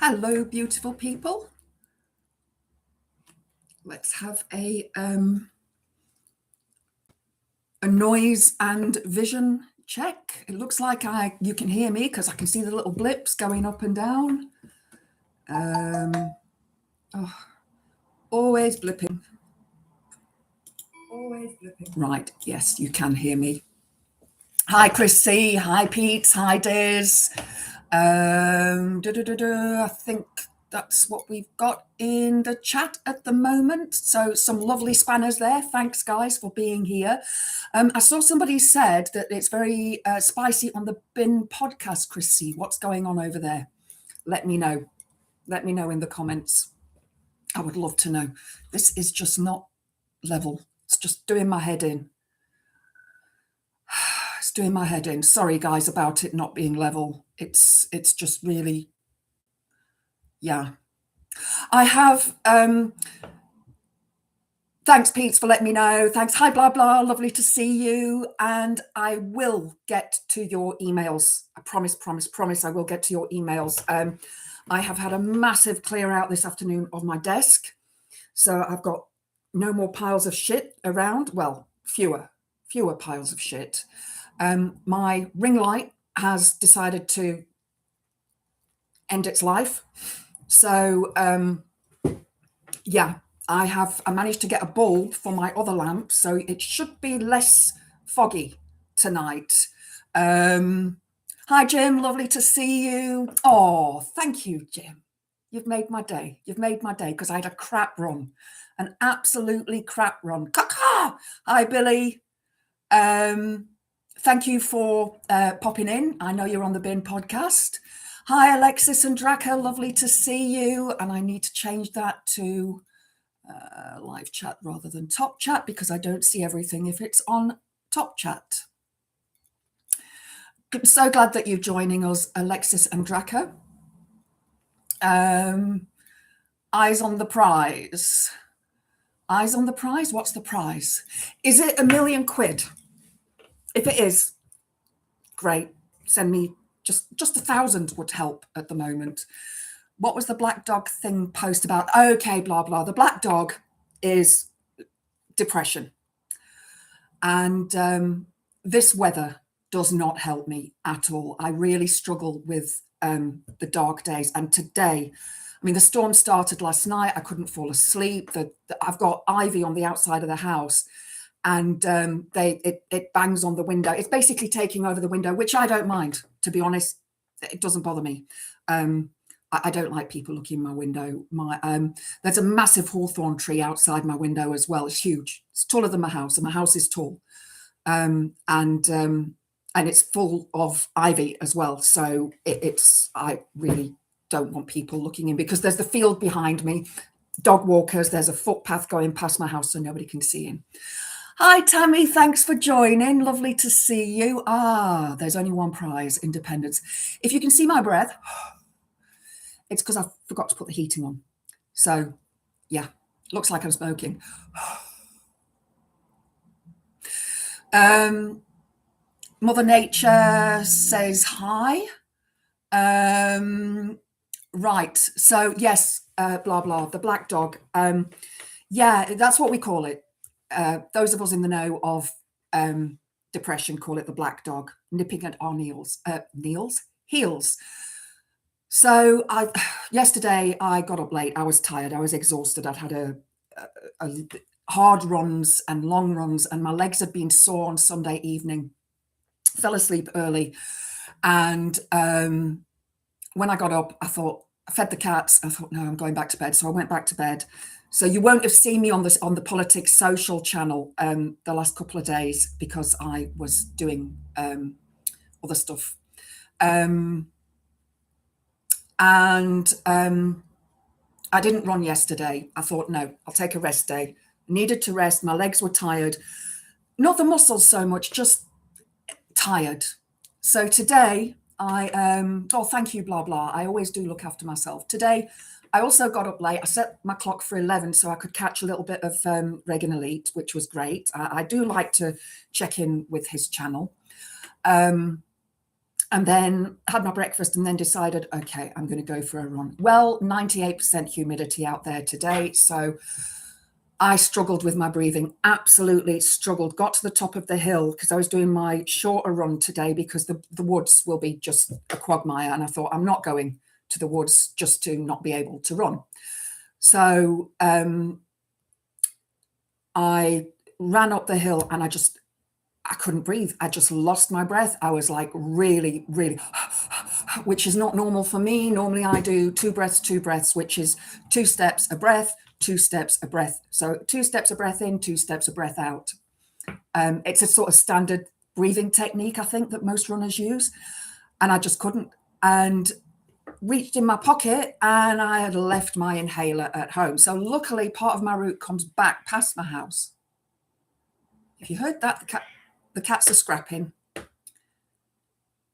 Hello, beautiful people. Let's have a noise and vision check. It looks like you can hear me because I can see the little blips going up and down. Always blipping. Always blipping. Right, yes, you can hear me. Hi, Chris C. Hi, Pete. Hi, Diz. I think that's what we've got in the chat at the moment. So some lovely spanners there. Thanks, guys, for being here. I saw somebody said that it's very spicy on the Bin podcast, Chris C. What's going on over there? Let me know. Let me know in the comments. I would love to know. This is just not level. It's just doing my head in. It's doing my head in. Sorry, guys, about it not being level. It's just really, yeah. I have, thanks, Pete, for letting me know. Thanks. Hi, blah, blah. Lovely to see you. And I will get to your emails. I promise, I will get to your emails. I have had a massive clear out this afternoon of my desk. So I've got no more piles of shit around. Well, fewer piles of shit. My ring light has decided to end its life. So, yeah, I managed to get a bulb for my other lamp, so it should be less foggy tonight. Hi, Jim. Lovely to see you. Oh, thank you, Jim. You've made my day. You've made my day because I had a crap run, an absolutely crap run. Caca! Hi, Billy. Thank you for popping in. I know you're on the Bin podcast. Hi, Alexis and Draco. Lovely to see you. And I need to change that to live chat rather than top chat because I don't see everything if it's on top chat. I'm so glad that you're joining us, Alexis and Draco. Eyes on the prize. Eyes on the prize? What's the prize? Is it £1 million? If it is, great. Send me just 1,000 would help at the moment. What was the black dog thing post about? Okay, blah, blah. The black dog is depression. And this weather does not help me at all. I really struggle with the dark days. And today, I mean, the storm started last night. I couldn't fall asleep. I've got ivy on the outside of the house. And it bangs on the window. It's basically taking over the window, which I don't mind, to be honest. It doesn't bother me. I don't like people looking in my window. There's a massive hawthorn tree outside my window as well. It's huge. It's taller than my house, and my house is tall. And it's full of ivy as well. So I really don't want people looking in because there's the field behind me, dog walkers. There's a footpath going past my house so nobody can see in. Hi, Tammy. Thanks for joining. Lovely to see you. There's only one prize, independence. If you can see my breath, it's because I forgot to put the heating on. So, yeah, looks like I'm smoking. Mother Nature says hi. Right. So, yes, blah, blah, the black dog. Yeah, that's what we call it. Those of us in the know of depression call it the black dog, nipping at our heels. So yesterday I got up late. I was tired. I was exhausted. I'd had a hard runs and long runs, and my legs had been sore on Sunday evening. Fell asleep early, and when I got up, I fed the cats. I thought, no, I'm going back to bed. So I went back to bed. So you won't have seen me on the Politics Social channel the last couple of days because I was doing other stuff. And I didn't run yesterday. I thought, no, I'll take a rest day. Needed to rest. My legs were tired. Not the muscles so much, just tired. So today thank you, blah, blah. I always do look after myself. Today, I also got up late. I set my clock for 11 so I could catch a little bit of Regan Elite, which was great. I do like to check in with his channel. And and then had my breakfast and then decided, okay, I'm going to go for a run. Well, 98% humidity out there today. So I struggled with my breathing, absolutely struggled. Got to the top of the hill because I was doing my shorter run today because the woods will be just a quagmire. And I thought, I'm not going to the woods just to not be able to run. So I ran up the hill and I couldn't breathe. I just lost my breath. I was like really, really, which is not normal for me. Normally I do 2 breaths, which is 2 steps, a breath, 2 steps, a breath. So 2 steps, a breath in, 2 steps, a breath out. It's a sort of standard breathing technique, I think, that most runners use. And I just couldn't. And reached in my pocket and I had left my inhaler at home. So luckily part of my route comes back past my house. If you heard that, the cats are scrapping.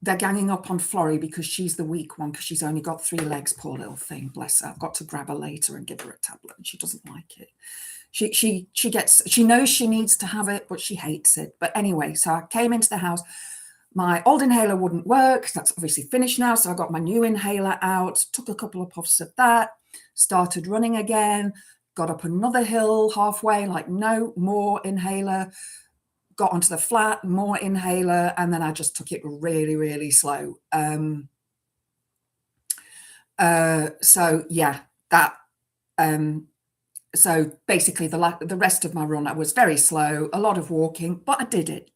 They're ganging up on Florrie because she's the weak one because she's only got 3 legs, poor little thing, bless her. I've got to grab her later and give her a tablet and she doesn't like it. She knows she needs to have it, but she hates it. But anyway, so I came into the house. My old inhaler wouldn't work. That's obviously finished now. So I got my new inhaler out, took a couple of puffs of that, started running again, got up another hill halfway, like no more inhaler, got onto the flat, more inhaler, and then I just took it really, really slow. So yeah, that. So basically the rest of my run, I was very slow, a lot of walking, but I did it.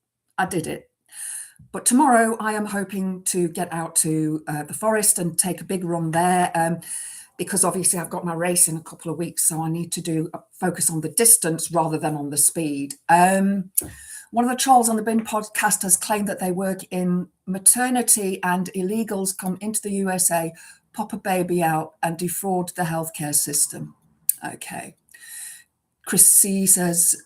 But tomorrow I am hoping to get out to the forest and take a big run there because obviously I've got my race in a couple of weeks. So I need to focus on the distance rather than on the speed. One of the trolls on the Bin podcast has claimed that they work in maternity and illegals come into the USA, pop a baby out and defraud the healthcare system. Okay. Chris C says,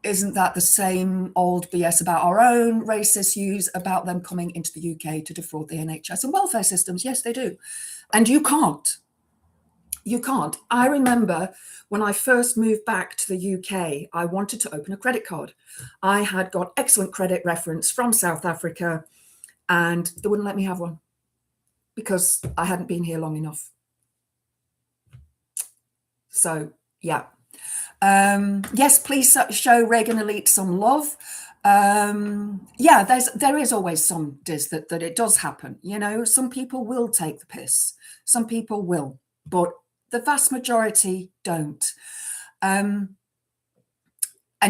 isn't that the same old BS about our own racist views about them coming into the UK to defraud the NHS and welfare systems? Yes, they do. And you can't. You can't. I remember when I first moved back to the UK, I wanted to open a credit card. I had got excellent credit reference from South Africa and they wouldn't let me have one because I hadn't been here long enough. So, yeah. Yes, please show Reagan Elite some love. Yeah, there is always some diss that it does happen. You know, some people will take the piss. Some people will, but the vast majority don't. And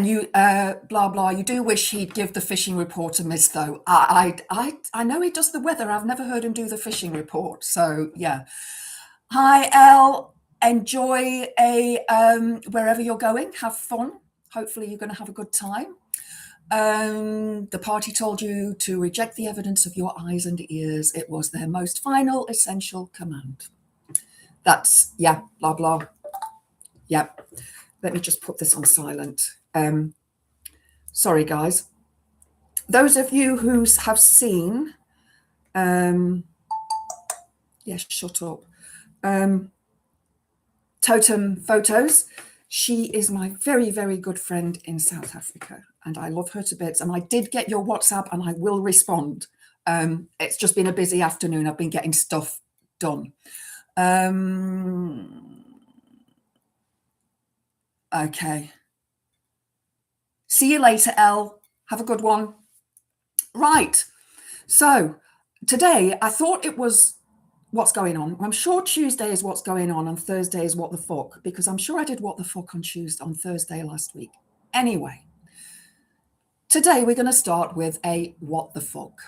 you, blah, blah, you do wish he'd give the fishing report a miss, though. I know he does the weather. I've never heard him do the fishing report. So, yeah. Hi, Elle. Enjoy wherever you're going. Have fun. Hopefully you're going to have a good time. The party told you to reject the evidence of your eyes and ears. It was their most final, essential command. That's, yeah, blah, blah. Yeah. Let me just put this on silent. Sorry, guys. Those of you who have seen, yes, shut up. Totem Photos. She is my very, very good friend in South Africa, and I love her to bits. And I did get your WhatsApp, and I will respond. It's just been a busy afternoon. I've been getting stuff done. Okay. See you later, Elle. Have a good one. Right. So today I thought it was what's going on. I'm sure Tuesday is what's going on and Thursday is what the fuck, because I'm sure I did what the fuck on Thursday last week. Anyway, today we're going to start with a what the fuck.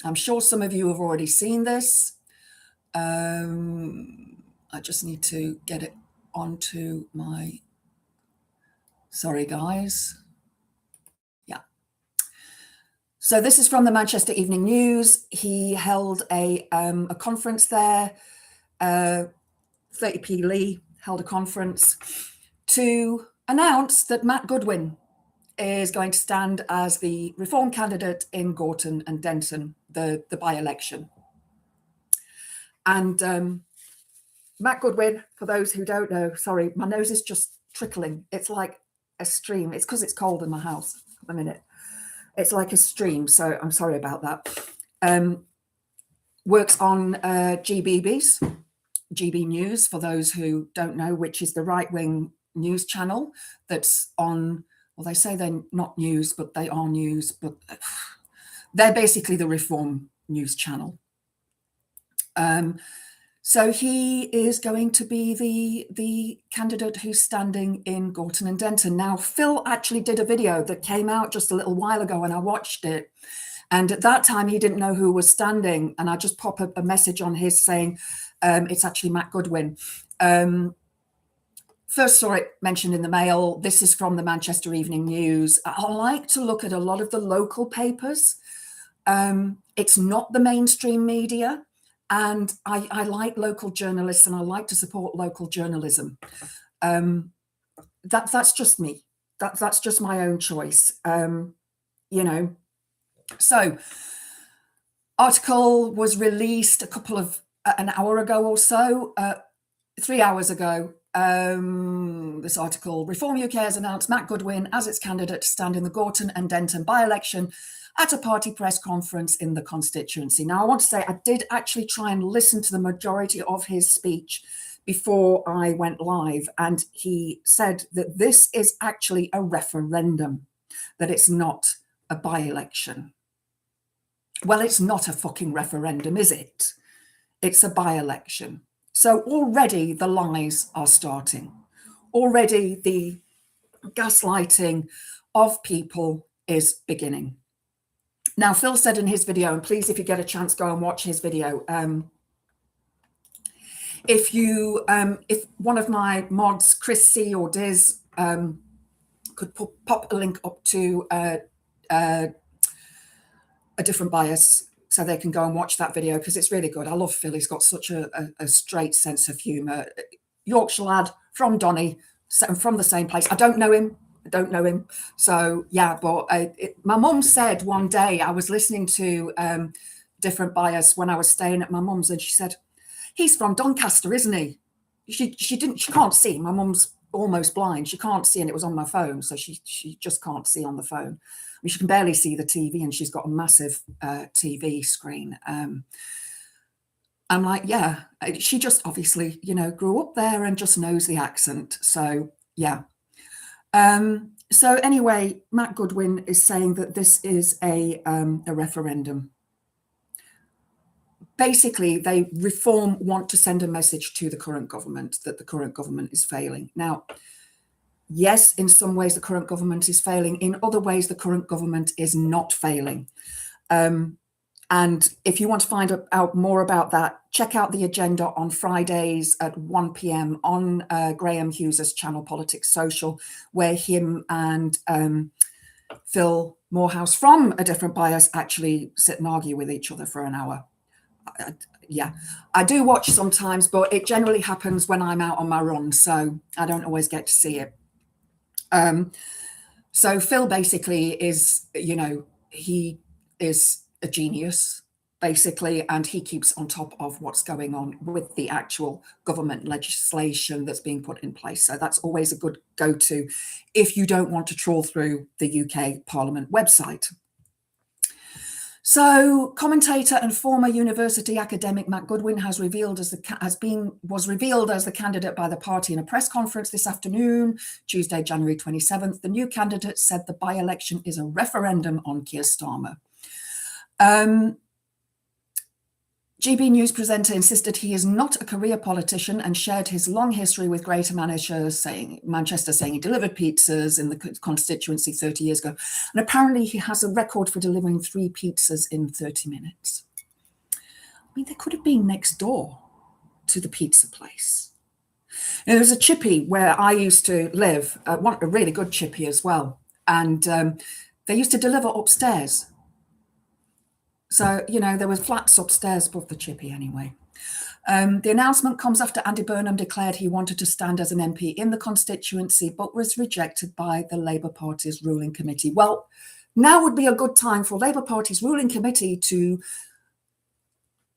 I'm sure some of you have already seen this. I just need to get it onto my, sorry guys. Yeah. So this is from the Manchester Evening News. He held a conference there. 30p Lee held a conference to announce that Matt Goodwin is going to stand as the Reform candidate in Gorton and Denton, the by-election. And Matt Goodwin, for those who don't know, sorry, my nose is just trickling. It's like a stream. It's because it's cold in my house at the minute. It's like a stream, so I'm sorry about that. works on GB News, for those who don't know, which is the right-wing news channel that's on, well, they say they're not news, but they are news, but they're basically the Reform news channel. So he is going to be the candidate who's standing in Gorton and Denton. Now, Phil actually did a video that came out just a little while ago, and I watched it. And at that time, he didn't know who was standing. And I just pop a message on his saying, it's actually Matt Goodwin. First saw it mentioned in the Mail. This is from the Manchester Evening News. I like to look at a lot of the local papers. It's not the mainstream media. And I like local journalists, and I like to support local journalism. That's just me. That's just my own choice. So article was released an hour ago or so, 3 hours ago. This article, Reform UK has announced Matt Goodwin as its candidate to stand in the Gorton and Denton by-election at a party press conference in the constituency. Now, I want to say I did actually try and listen to the majority of his speech before I went live, and he said that this is actually a referendum, that it's not a by-election. Well, it's not a fucking referendum, is it? It's a by-election. So already the lies are starting. Already the gaslighting of people is beginning. Now, Phil said in his video, and please, if you get a chance, go and watch his video. If one of my mods, Chris C or Diz, could pop a link up to a different bias so they can go and watch that video, because it's really good. I love Phil. He's got such a straight sense of humour. Yorkshire lad from Donny, from the same place. I don't know him. So yeah, but my mum said one day, I was listening to different bias when I was staying at my mum's, and she said, he's from Doncaster, isn't he? She can't see. My mum's almost blind. She can't see, and it was on my phone, so she just can't see on the phone. I mean, she can barely see the TV, and she's got a massive TV screen. I'm like, yeah, she just obviously, grew up there and just knows the accent. So yeah. So anyway, Matt Goodwin is saying that this is a referendum. Basically, Reform want to send a message to the current government that the current government is failing. Now, yes, in some ways the current government is failing. In other ways, the current government is not failing. And if you want to find out more about that, check out the agenda on Fridays at 1 p.m. on Graham Hughes's channel, Politics Social, where him and Phil Morehouse from a different bias actually sit and argue with each other for an hour. Yeah, I do watch sometimes, but it generally happens when I'm out on my run, so I don't always get to see it. So Phil basically is, he is a genius, basically, and he keeps on top of what's going on with the actual government legislation that's being put in place. So that's always a good go-to if you don't want to trawl through the UK Parliament website. So, commentator and former university academic Matt Goodwin was revealed as the candidate by the party in a press conference this afternoon, Tuesday, January 27th. The new candidate said the by-election is a referendum on Keir Starmer. GB News presenter insisted he is not a career politician and shared his long history with Greater Manchester, saying he delivered pizzas in the constituency 30 years ago. And apparently he has a record for delivering 3 pizzas in 30 minutes. I mean, they could have been next door to the pizza place. Now, there's a chippy where I used to live, a really good chippy as well. And they used to deliver upstairs. So, there were flats upstairs above the chippy anyway. The announcement comes after Andy Burnham declared he wanted to stand as an MP in the constituency, but was rejected by the Labour Party's ruling committee. Well, now would be a good time for Labour Party's ruling committee to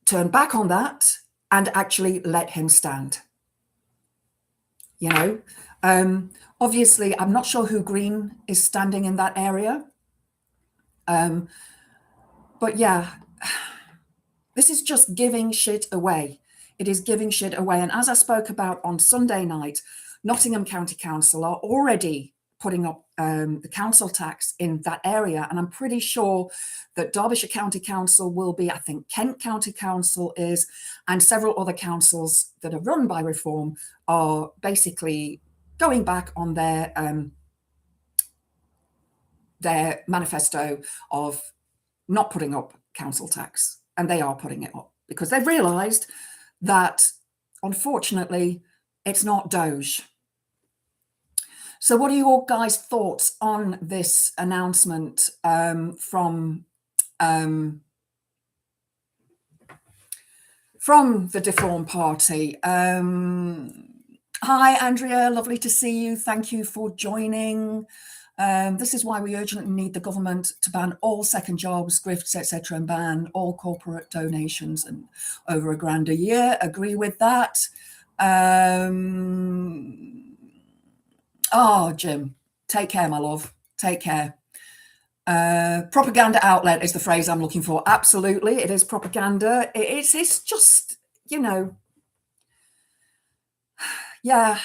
turn back on that and actually let him stand. Obviously, I'm not sure who Green is standing in that area. But yeah, This is just giving shit away. It is giving shit away. And as I spoke about on Sunday night, Nottingham County Council are already putting up the council tax in that area. And I'm pretty sure that Derbyshire County Council will be, I think Kent County Council is, and several other councils that are run by Reform are basically going back on their manifesto of not putting up council tax. And they are putting it up because they've realised that, unfortunately, it's not Doge. So what are your guys' thoughts on this announcement from the Deform Party? Hi, Andrea, lovely to see you. Thank you for joining. This is why we urgently need the government to ban all second jobs, grifts, etc., and ban all corporate donations and over £1,000 a year. Agree with that. Oh, Jim, take care, my love. Take care. Propaganda outlet is the phrase I'm looking for. Absolutely, it is propaganda. It's just, you know, yeah.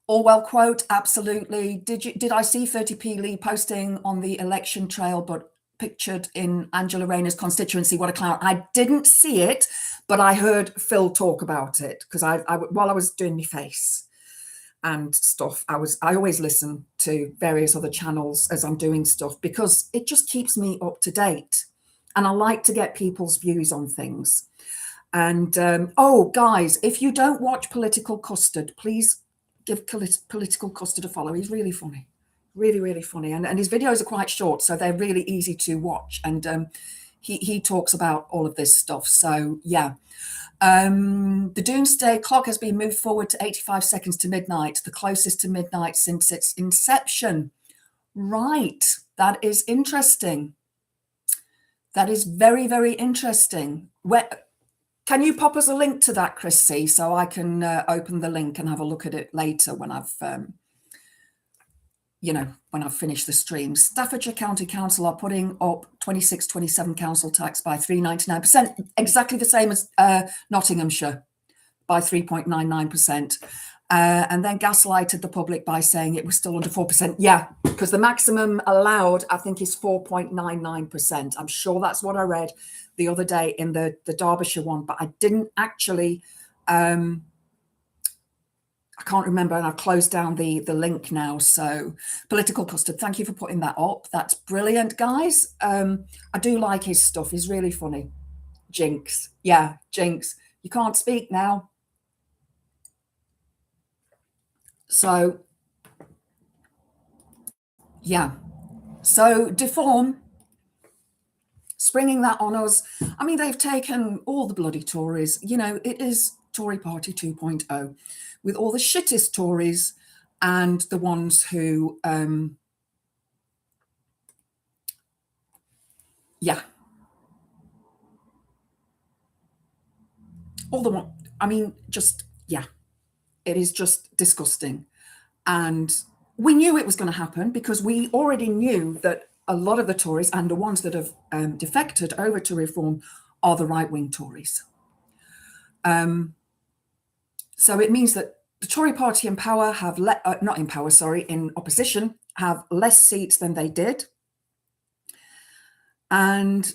Orwell quote, absolutely. Did I see 30p Lee posting on the election trail, but pictured in Angela Rayner's constituency? What a clown. I didn't see it, but I heard Phil talk about it because while I was doing my face and stuff, I always listen to various other channels as I'm doing stuff because it just keeps me up to date. And I like to get people's views on things. And oh, guys, if you don't watch Political Custard, please give Political Custard a follow. He's really funny, really, really funny. And his videos are quite short, so they're really easy to watch. And he talks about all of this stuff. So, yeah. The doomsday clock has been moved forward to 85 seconds to midnight, the closest to midnight since its inception. Right. That is interesting. That is very, very interesting. Can you pop us a link to that, Chris C, so I can open the link and have a look at it later when I've, when I've finished the stream. Staffordshire County Council are putting up 26-27 council tax by 3.99%, exactly the same as Nottinghamshire by 3.99%. And then gaslighted the public by saying it was still under 4%. Yeah, because the maximum allowed, I think, is 4.99%. I'm sure that's what I read the other day in the Derbyshire one, but I didn't actually, I can't remember, and I've closed down the link now. So Political Custard, thank you for putting that up. That's brilliant, guys. I do like his stuff. He's really funny. Jinx. Yeah, Jinx. You can't speak now. So, yeah. So Deform, springing that on us. I mean, they've taken all the bloody Tories. You know, it is Tory Party 2.0 with all the shittest Tories and the ones who, yeah. All the one, I mean, just, yeah. It is just disgusting. And we knew it was going to happen because we already knew that a lot of the Tories and the ones that have defected over to Reform are the right-wing Tories. So it means that the Tory party in power have in opposition have less seats than they did. And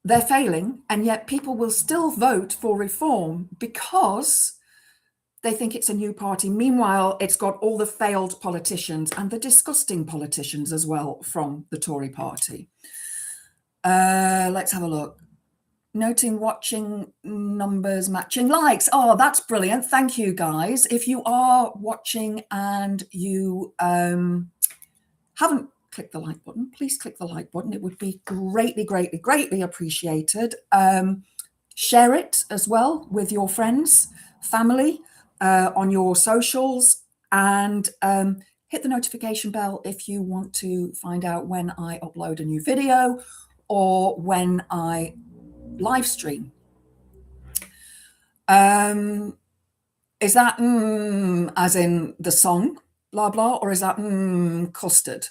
they're failing, and yet people will still vote for Reform because they think it's a new party. Meanwhile, it's got all the failed politicians and the disgusting politicians as well from the Tory party. Let's have a look. Noting watching numbers matching likes. Oh, that's brilliant. Thank you, guys. If you are watching and you haven't clicked the like button, please click the like button. It would be greatly, greatly, greatly appreciated. Share it as well with your friends, family, on your socials, and hit the notification bell if you want to find out when I upload a new video or when I live stream. Is that as in the song blah blah, or is that custard?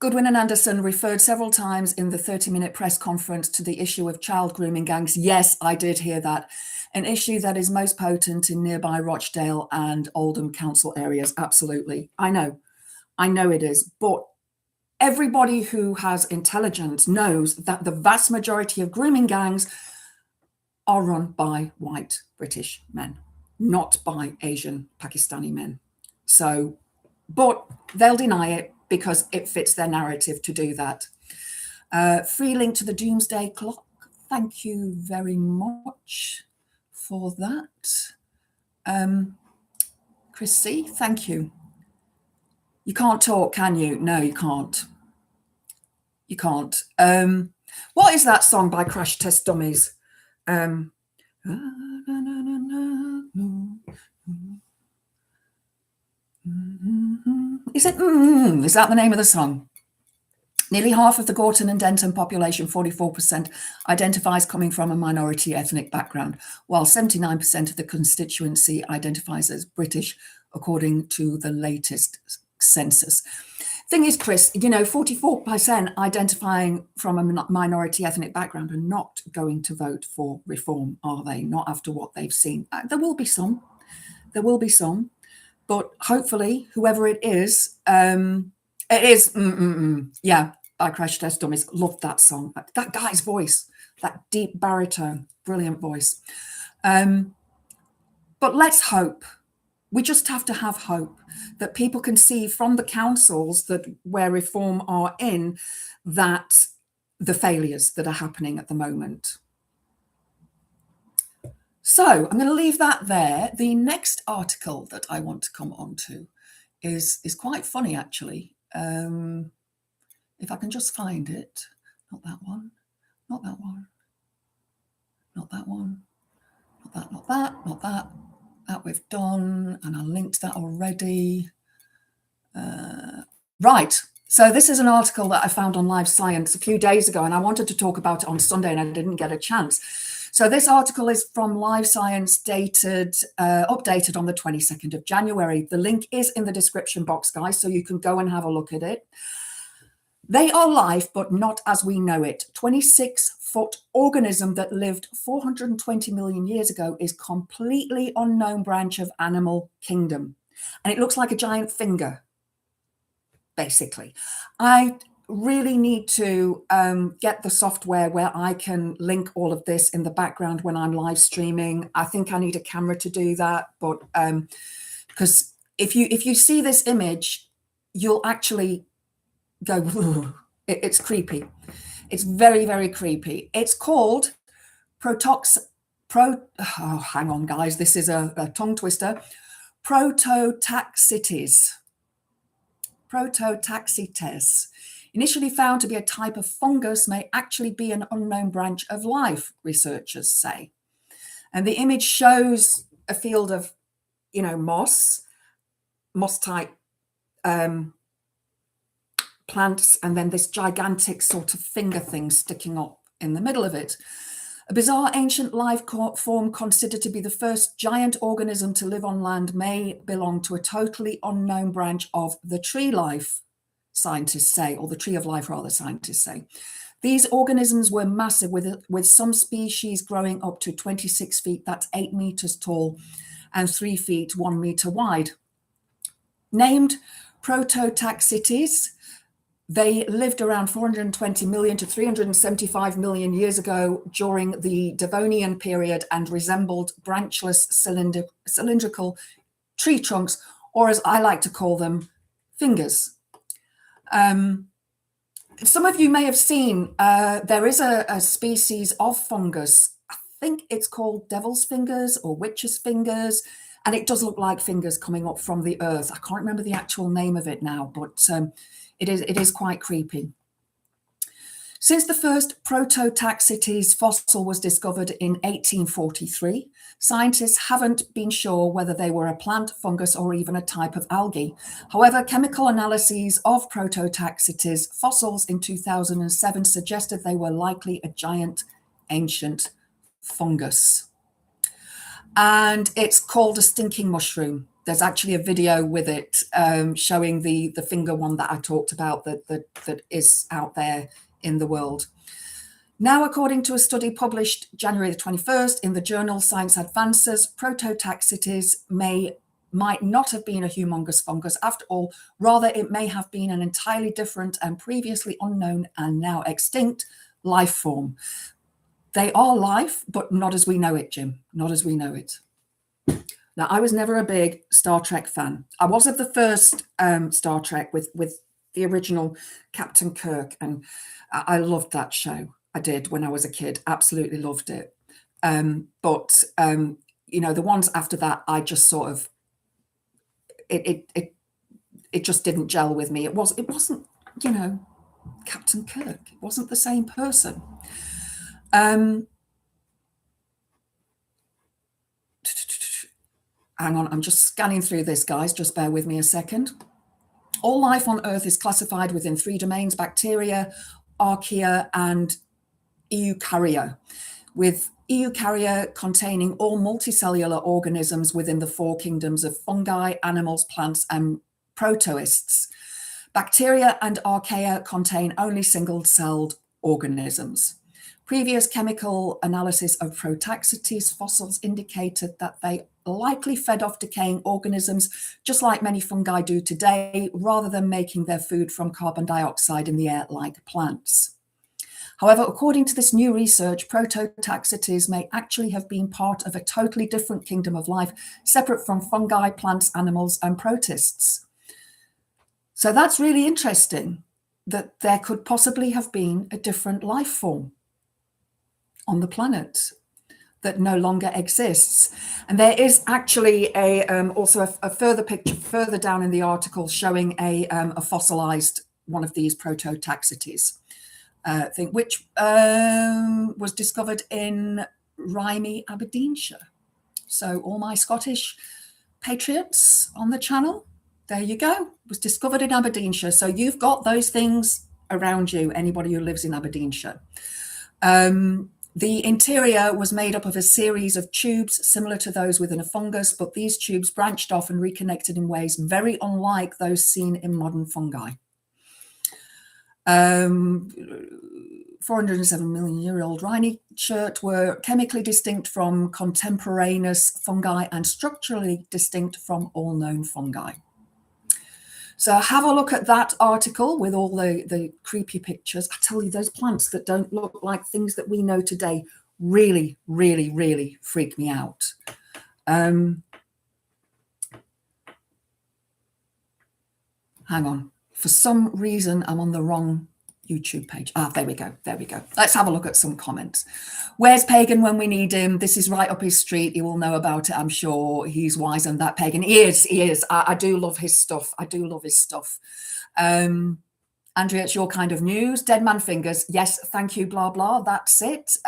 Goodwin and Anderson referred several times in the 30-minute press conference to the issue of child grooming gangs. Yes, I did hear that. An issue that is most potent in nearby Rochdale and Oldham council areas. Absolutely. I know it is. But everybody who has intelligence knows that the vast majority of grooming gangs are run by white British men, not by Asian Pakistani men. So, but they'll deny it because it fits their narrative to do that. Free link to the Doomsday Clock. Thank you very much for that. Chris C, thank you. You can't talk, can you? No, you can't. You can't. What is that song by Crash Test Dummies? Is that the name of the song? Nearly half of the Gorton and Denton population, 44%, identifies coming from a minority ethnic background, while 79% of the constituency identifies as British, according to the latest census. Thing is, Chris, 44% identifying from a minority ethnic background are not going to vote for reform, are they? Not after what they've seen. There will be some. But hopefully, whoever it is, yeah, by Crash Test Dummies. Loved that song. That guy's voice, that deep baritone, brilliant voice. But let's hope. We just have to have hope that people can see from the councils where reform are in, that the failures that are happening at the moment. So I'm going to leave that there. The next article that I want to come on to is quite funny, actually. If I can just find it. Not that one. Not that one. Not that one. Not that, not that, not that. That we've done, and I linked that already. Right. So this is an article that I found on Live Science a few days ago, and I wanted to talk about it on Sunday, and I didn't get a chance. So this article is from Live Science, dated, updated on the 22nd of January. The link is in the description box, guys, so you can go and have a look at it. They are life, but not as we know it. 26-foot organism that lived 420 million years ago is completely unknown branch of animal kingdom. And it looks like a giant finger, basically. I really need to get the software where I can link all of this in the background when I'm live streaming. I think I need a camera to do that, but because if you see this image, you'll actually go, it's creepy. It's very, very creepy. It's called hang on, guys, this is a tongue twister. Prototaxites. Prototaxites. Initially found to be a type of fungus, may actually be an unknown branch of life, researchers say. And the image shows a field of, moss type plants, and then this gigantic sort of finger thing sticking up in the middle of it. A bizarre ancient life form considered to be the first giant organism to live on land may belong to a totally unknown branch of the tree life, scientists say, or the tree of life rather, scientists say. These organisms were massive, with some species growing up to 26 feet, that's 8 meters tall, and 3 feet, 1 meter wide. Named Prototaxites, they lived around 420 million to 375 million years ago during the Devonian period and resembled branchless cylindrical tree trunks, or as I like to call them, fingers. Some of you may have seen, there is a species of fungus. I think it's called devil's fingers or witch's fingers, and it does look like fingers coming up from the earth. I can't remember the actual name of it now, but it is quite creepy. Since the first Prototaxites fossil was discovered in 1843, scientists haven't been sure whether they were a plant, fungus, or even a type of algae. However, chemical analyses of Prototaxites fossils in 2007 suggested they were likely a giant ancient fungus. And it's called a stinking mushroom. There's actually a video with it showing the finger one that I talked about that is out there in the world. Now, according to a study published January the 21st in the journal Science Advances, prototaxites might not have been a humongous fungus after all. Rather, it may have been an entirely different and previously unknown and now extinct life form. They are life, but not as we know it, Jim, not as we know it. Now, I was never a big Star Trek fan. I was of the first Star Trek with the original Captain Kirk, and I loved that show. I did when I was a kid, absolutely loved it. But you know, the ones after that, I just sort of, it just didn't gel with me. It wasn't, you know, Captain Kirk. It wasn't the same person. Hang on, I'm just scanning through this, guys. Just bear with me a second. All life on Earth is classified within 3 domains: bacteria, archaea, and eukarya, with eukarya containing all multicellular organisms within the 4 kingdoms of fungi, animals, plants, and protists. Bacteria and archaea contain only single-celled organisms. Previous chemical analysis of protaxites fossils indicated that they likely fed off decaying organisms, just like many fungi do today, rather than making their food from carbon dioxide in the air like plants. However, according to this new research, prototaxites may actually have been part of a totally different kingdom of life, separate from fungi, plants, animals, and protists. So that's really interesting, that there could possibly have been a different life form on the planet that no longer exists. And there is actually also a further picture further down in the article showing a fossilized one of these prototaxites. Thing, which was discovered in Rhymney, Aberdeenshire. So all my Scottish patriots on the channel, there you go. It was discovered in Aberdeenshire. So you've got those things around you, anybody who lives in Aberdeenshire. The interior was made up of a series of tubes similar to those within a fungus, but these tubes branched off and reconnected in ways very unlike those seen in modern fungi. 407 million year old Rhymney chert were chemically distinct from contemporaneous fungi and structurally distinct from all known fungi. So have a look at that article with all the creepy pictures. I tell you, those plants that don't look like things that we know today really, really, really freak me out. Hang on. For some reason, I'm on the wrong YouTube page. There we go. There we go. Let's have a look at some comments. Where's Pagan when we need him? This is right up his street. He will know about it, I'm sure. He's wise on that, Pagan. He is. He is. I do love his stuff. I do love his stuff. Andrea, it's your kind of news. Dead man fingers. Yes, thank you, blah, blah. That's it.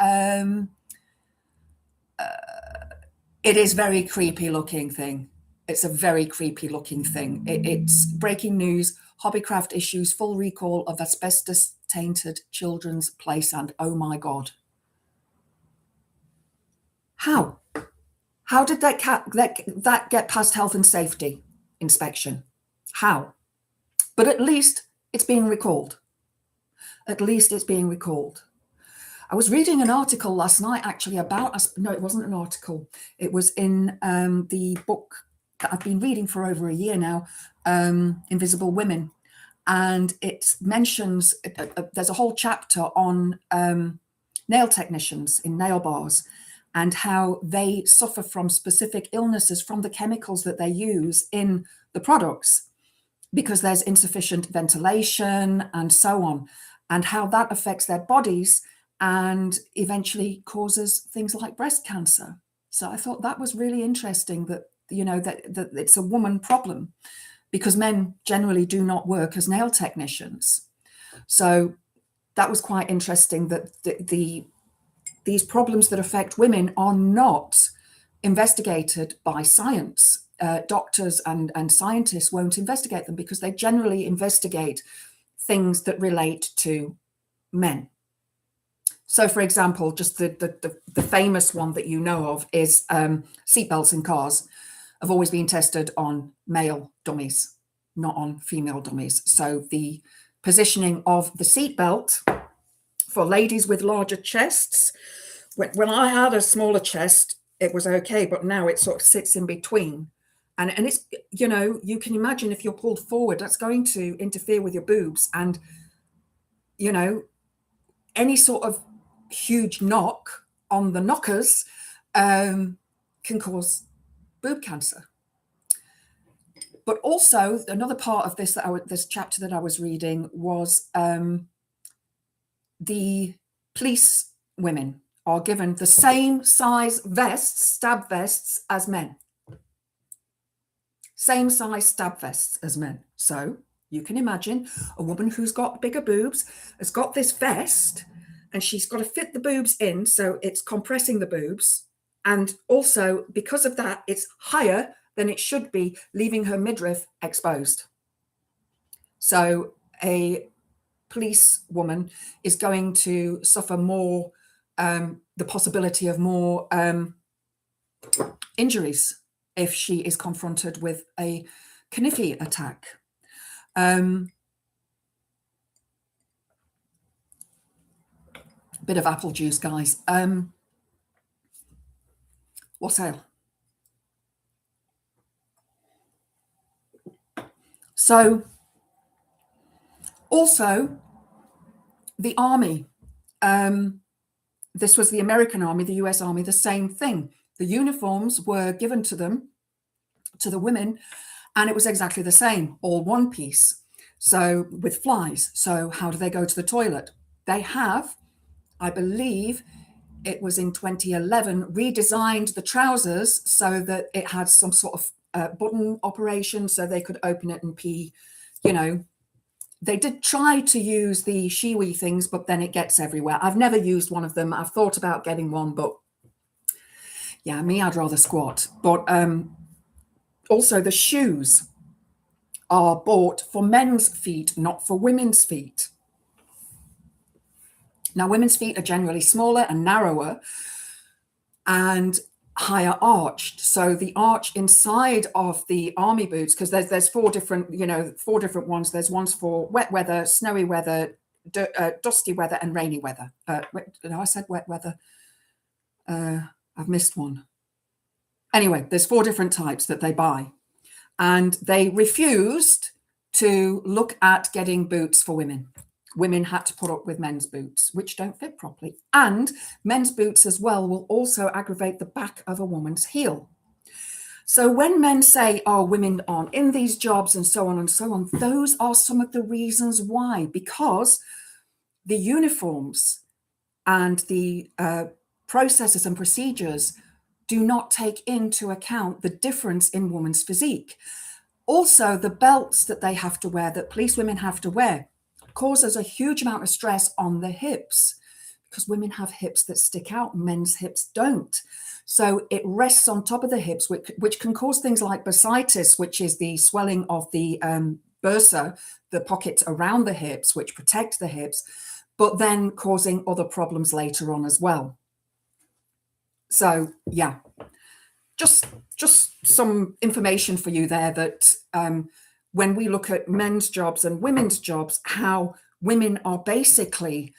It is very creepy looking thing. It's a very creepy looking thing. It's breaking news. Hobbycraft issues full recall of asbestos tainted children's play sand. Oh my God. How did that get past health and safety inspection? How? But at least it's being recalled. At least it's being recalled. I was reading an article last night actually about, no, it wasn't an article. It was in the book that I've been reading for over a year now, Invisible Women. And it mentions, there's a whole chapter on nail technicians in nail bars and how they suffer from specific illnesses from the chemicals that they use in the products because there's insufficient ventilation and so on, and how that affects their bodies and eventually causes things like breast cancer. So I thought that was really interesting that, you know, that it's a woman problem, because men generally do not work as nail technicians. So that was quite interesting that these problems that affect women are not investigated by science. Doctors and scientists won't investigate them because they generally investigate things that relate to men. So, for example, just the famous one that you know of is seatbelts in cars. have always been tested on male dummies, not on female dummies. So the positioning of the seatbelt for ladies with larger chests, when I had a smaller chest, it was okay, but now it sort of sits in between. And it's, you know, you can imagine if you're pulled forward, that's going to interfere with your boobs. And, you know, any sort of huge knock on the knockers can cause boob cancer. But also another part of this this chapter that I was reading was the police women are given the same size vests, stab vests, as men. Same size stab vests as men. So you can imagine a woman who's got bigger boobs has got this vest and she's got to fit the boobs in, so it's compressing the boobs. And also, because of that, it's higher than it should be, leaving her midriff exposed. So a police woman is going to suffer more, the possibility of more injuries if she is confronted with a knife attack. Bit of apple juice, guys. What ale? So also the army. This was the American army, the US army, the same thing. The uniforms were given to them, to the women, and it was exactly the same, all one piece. So with flies. So how do they go to the toilet? They have, I believe it was in 2011, redesigned the trousers so that it had some sort of button operation so they could open it and pee. You know, they did try to use the shiwi things, but then it gets everywhere. I've never used one of them. I've thought about getting one, but yeah, me, I'd rather squat. But also the shoes are bought for men's feet, not for women's feet. Now, women's feet are generally smaller and narrower and higher arched. So the arch inside of the army boots, because there's four different ones. There's ones for wet weather, snowy weather, dusty weather, and rainy weather. No, I said wet weather. I've missed one. Anyway, there's 4 different types that they buy. And they refused to look at getting boots for women. Women had to put up with men's boots, which don't fit properly. And men's boots as well will also aggravate the back of a woman's heel. So when men say, oh, women aren't in these jobs and so on, those are some of the reasons why. Because the uniforms and the processes and procedures do not take into account the difference in women's physique. Also, the belts that they have to wear, that police women have to wear, causes a huge amount of stress on the hips, because women have hips that stick out, men's hips don't. So it rests on top of the hips, which can cause things like bursitis, which is the swelling of the bursa, the pockets around the hips, which protect the hips, but then causing other problems later on as well. So yeah, just some information for you there that when we look at men's jobs and women's jobs, how women are basically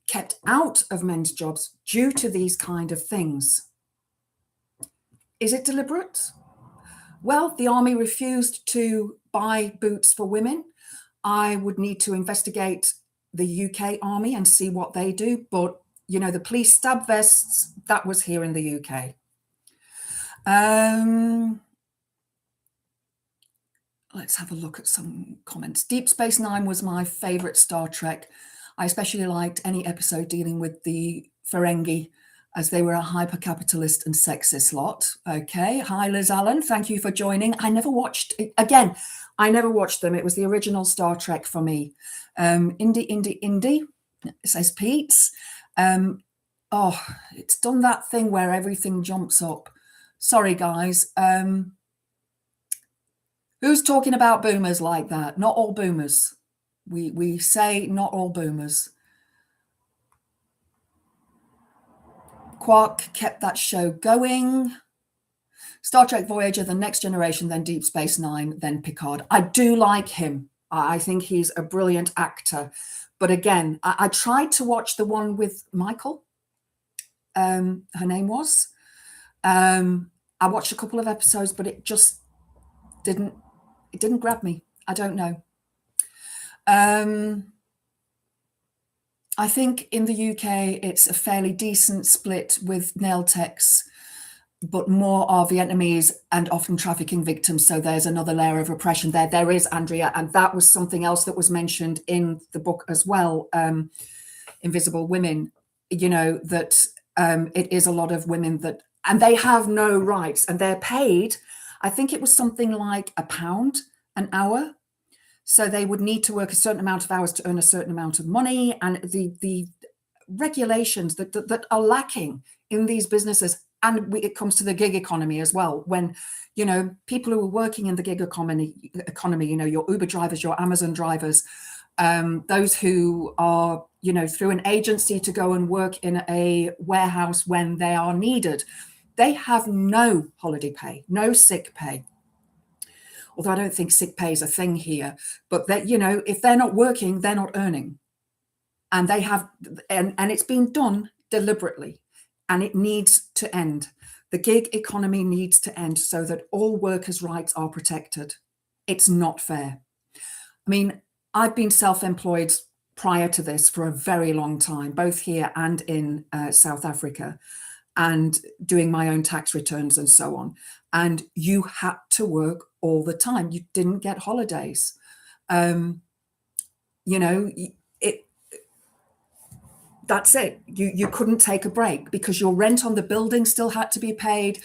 kept out of men's jobs due to these kind of things. Is it deliberate? Well, the army refused to buy boots for women. I would need to investigate the UK army and see what they do. But, you know, the police stab vests, that was here in the UK. Let's have a look at some comments. Deep Space Nine was my favorite Star Trek. I especially liked any episode dealing with the Ferengi, as they were a hyper-capitalist and sexist lot. Okay. Hi, Liz Allen. Thank you for joining. I never watched it. Again, I never watched them. It was the original Star Trek for me. Indie, says Pete. Oh, it's done that thing where everything jumps up. Sorry, guys. Who's talking about boomers like that? Not all boomers. We say not all boomers. Quark kept that show going. Star Trek Voyager, The Next Generation, then Deep Space Nine, then Picard. I do like him. I think he's a brilliant actor. But again, I tried to watch the one with Michael. Her name was. I watched a couple of episodes, but it just didn't grab me. I don't know. I think in the UK, it's a fairly decent split with nail techs, but more are Vietnamese and often trafficking victims. So there's another layer of oppression there. There is, Andrea, and that was something else that was mentioned in the book as well, Invisible Women, you know, that it is a lot of women that, and they have no rights, and they're paid, I think it was something like £1 an hour. So they would need to work a certain amount of hours to earn a certain amount of money. And the regulations that are lacking in these businesses, and it comes to the gig economy as well, when, you know, people who are working in the gig economy, you know, your Uber drivers, your Amazon drivers, those who are, you know, through an agency to go and work in a warehouse when they are needed, they have no holiday pay, no sick pay. Although I don't think sick pay is a thing here, but that, you know, if they're not working, they're not earning. And they have, and it's been done deliberately, and it needs to end. The gig economy needs to end so that all workers' rights are protected. It's not fair. I mean, I've been self-employed prior to this for a very long time, both here and in South Africa, and doing my own tax returns and so on. And you had to work all the time. You didn't get holidays. You know, that's it. You couldn't take a break because your rent on the building still had to be paid.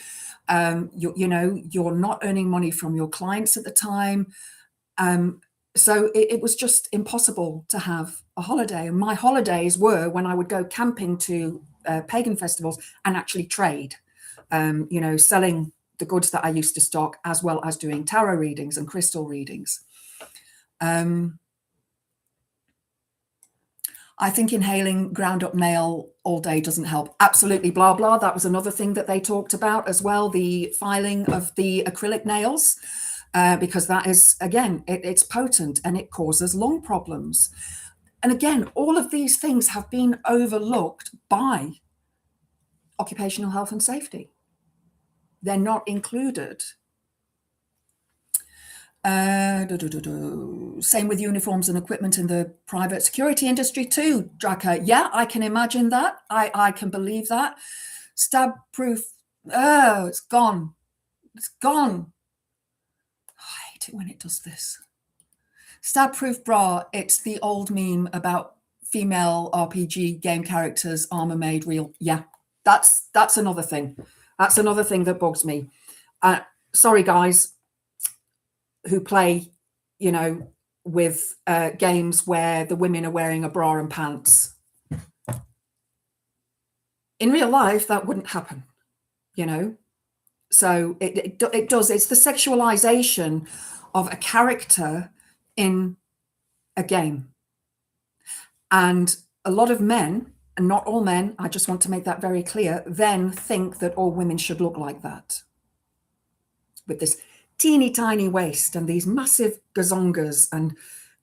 You know, you're not earning money from your clients at the time. So it was just impossible to have a holiday. And my holidays were when I would go camping to pagan festivals and actually trade, you know, selling the goods that I used to stock, as well as doing tarot readings and crystal readings. I think inhaling ground up nail all day doesn't help. Absolutely, blah, blah. That was another thing that they talked about as well, the filing of the acrylic nails, because that is, again, it's potent and it causes lung problems. And again, all of these things have been overlooked by occupational health and safety. They're not included. Same with uniforms and equipment in the private security industry too, Draka. Yeah, I can imagine that. I can believe that. Stab proof. Oh, it's gone. It's gone. I hate it when it does this. Stab proof bra. It's the old meme about female RPG game characters, armor made real. Yeah, that's another thing. That's another thing that bugs me. Sorry, guys who play, you know, with games where the women are wearing a bra and pants. In real life, that wouldn't happen, you know. So it does. It's the sexualization of a character in a game. And a lot of men, and not all men, I just want to make that very clear, then think that all women should look like that. With this teeny tiny waist and these massive gazongas and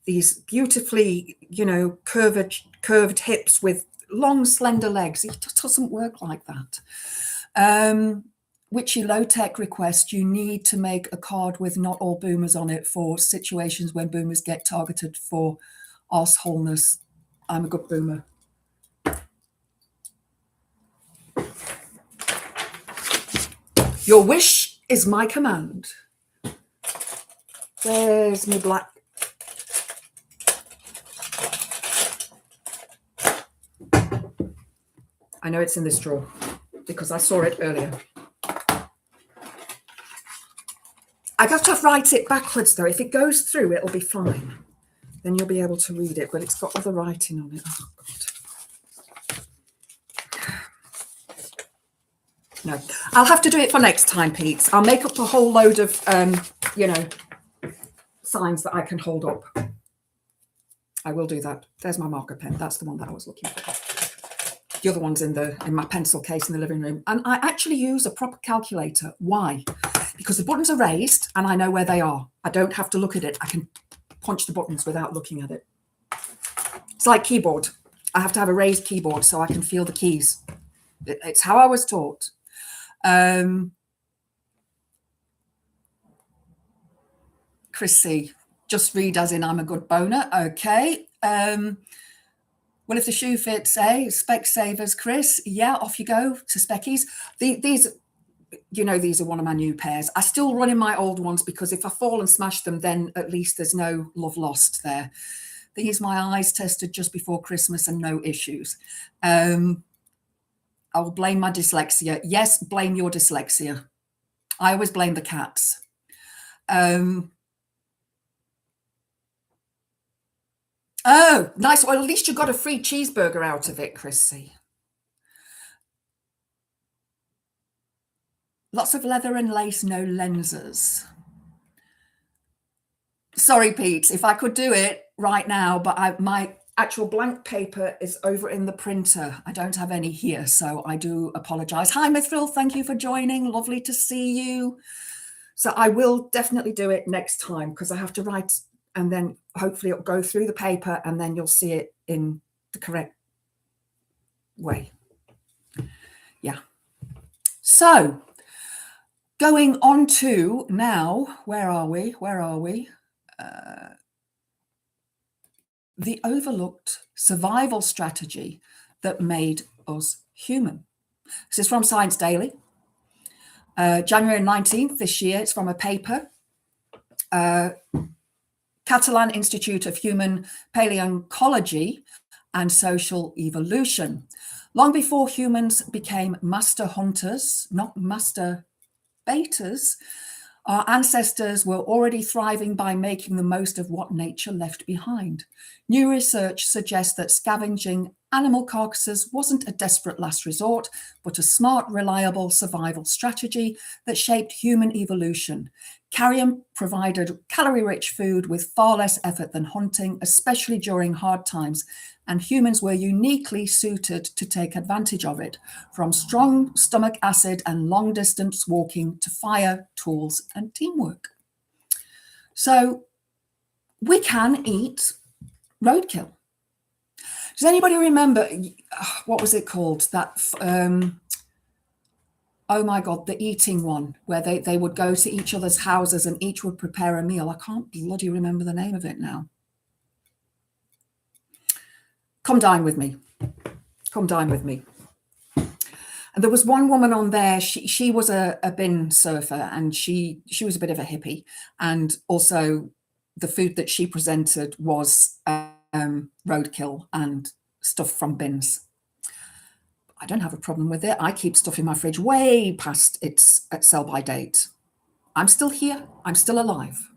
these beautifully, you know, curved hips with long, slender legs. It just doesn't work like that. Witchy low-tech request, you need to make a card with not all boomers on it for situations when boomers get targeted for arseholeness. I'm a good boomer. Your wish is my command. Where's my black? I know it's in this drawer because I saw it earlier. I got to write it backwards though. If it goes through, it'll be fine. Then you'll be able to read it, but it's got other writing on it. Oh, God. No, I'll have to do it for next time, Pete. I'll make up a whole load of, you know, signs that I can hold up. I will do that. There's my marker pen. That's the one that I was looking for. The other one's in my pencil case in the living room. And I actually use a proper calculator. Why? Because the buttons are raised and I know where they are. I don't have to look at it. I can punch the buttons without looking at it. It's like keyboard. I have to have a raised keyboard so I can feel the keys. It's how I was taught. Chris C, just read as in I'm a good boner. Okay. Well, if the shoe fits, Specsavers, Chris, yeah, off you go to Speckies. These, you know, these are one of my new pairs. I still run in my old ones because if I fall and smash them, then at least there's no love lost there. These my eyes tested just before Christmas and no issues. I will blame my dyslexia. Yes, blame your dyslexia. I always blame the cats. Oh, nice. Well, at least you got a free cheeseburger out of it, Chrissy. Lots of leather and lace, no lenses. Sorry, Pete, if I could do it right now, but my actual blank paper is over in the printer. I don't have any here, so I do apologize. Hi, Mithril, thank you for joining. Lovely to see you. So I will definitely do it next time because I have to write, and then hopefully it'll go through the paper and then you'll see it in the correct way. Yeah. So going on to now, where are we? The overlooked survival strategy that made us human. This is from Science Daily, January 19th this year. It's from a paper, Catalan Institute of Human Paleoncology and Social Evolution. Long before humans became master hunters, not master baiters, our ancestors were already thriving by making the most of what nature left behind. New research suggests that scavenging animal carcasses wasn't a desperate last resort, but a smart, reliable survival strategy that shaped human evolution. Carrion provided calorie-rich food with far less effort than hunting, especially during hard times, and humans were uniquely suited to take advantage of it, from strong stomach acid and long-distance walking to fire, tools, and teamwork. So we can eat roadkill. Does anybody remember, what was it called? That, oh my God, the eating one, where they would go to each other's houses and each would prepare a meal. I can't bloody remember the name of it now. Come dine with me. Come dine with me. And there was one woman on there, she was a bin surfer, and she was a bit of a hippie. And also the food that she presented was roadkill and stuff from bins. I don't have a problem with it. I keep stuff in my fridge way past its sell-by date. I'm still here. I'm still alive.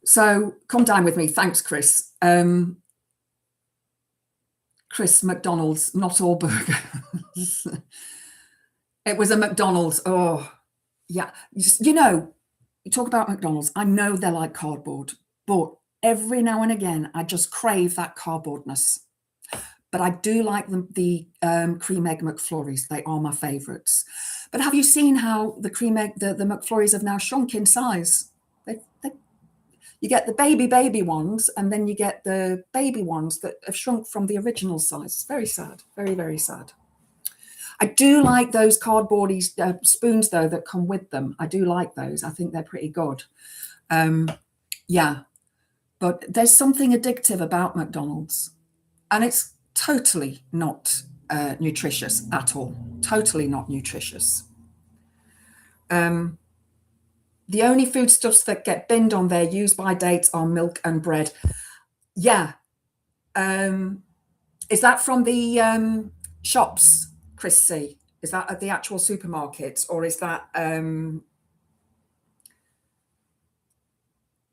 So come dine with me. Thanks, Chris. Chris, McDonald's, not all burgers. It was a McDonald's. Oh, yeah. You know, you talk about McDonald's. I know they're like cardboard, but every now and again, I just crave that cardboardness. But I do like the cream egg McFlurries. They are my favourites. But have you seen how the cream egg, the McFlurries have now shrunk in size? You get the baby ones, and then you get the baby ones that have shrunk from the original size. It's very sad, very, very sad. I do like those cardboardy spoons, though, that come with them. I do like those. I think they're pretty good. Yeah, but there's something addictive about McDonald's, and it's totally not nutritious at all. Totally not nutritious. The only foodstuffs that get binned on their use-by dates are milk and bread. Yeah. Is that from the shops, Chris C? Is that at the actual supermarkets, or is that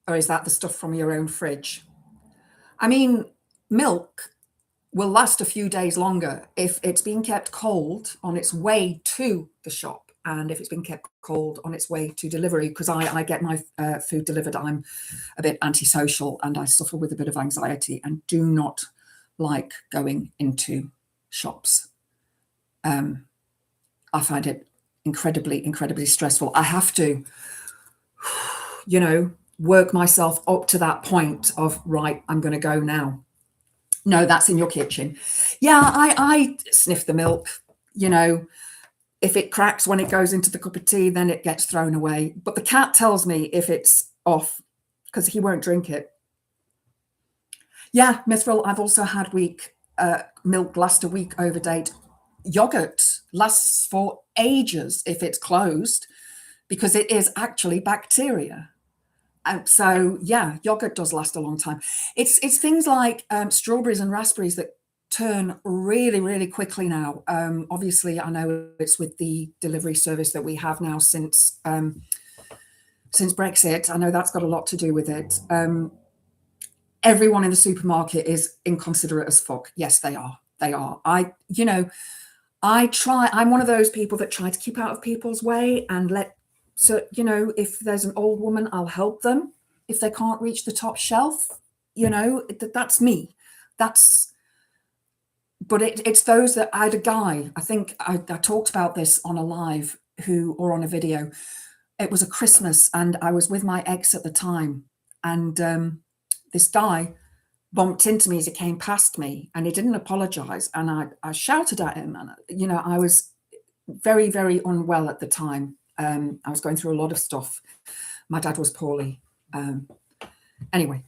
the stuff from your own fridge? I mean, milk will last a few days longer if it's being kept cold on its way to the shop, and if it's been kept cold on its way to delivery, because I get my food delivered. I'm a bit antisocial and I suffer with a bit of anxiety and do not like going into shops. I find it incredibly stressful. I have to, you know, work myself up to that point of, right, I'm going to go now. No, that's in your kitchen. Yeah, I sniff the milk, you know. If it cracks when it goes into the cup of tea, then it gets thrown away. But the cat tells me if it's off, because he won't drink it. Yeah, Mithril, I've also had milk last a week over date. Yogurt lasts for ages if it's closed, because it is actually bacteria. So yeah, yogurt does last a long time. It's things like strawberries and raspberries that turn really quickly now. Obviously, I know it's with the delivery service that we have now since Brexit. I know that's got a lot to do with it. Everyone in the supermarket is inconsiderate as fuck. Yes, they are. They are. I'm one of those people that try to keep out of people's way and if there's an old woman, I'll help them. If they can't reach the top shelf, that's me. But it's those that I had a guy, I think I talked about this on a live or on a video. It was a Christmas and I was with my ex at the time. And this guy bumped into me as he came past me and he didn't apologize. And I shouted at him and, I was very unwell at the time. I was going through a lot of stuff. My dad was poorly. Anyway,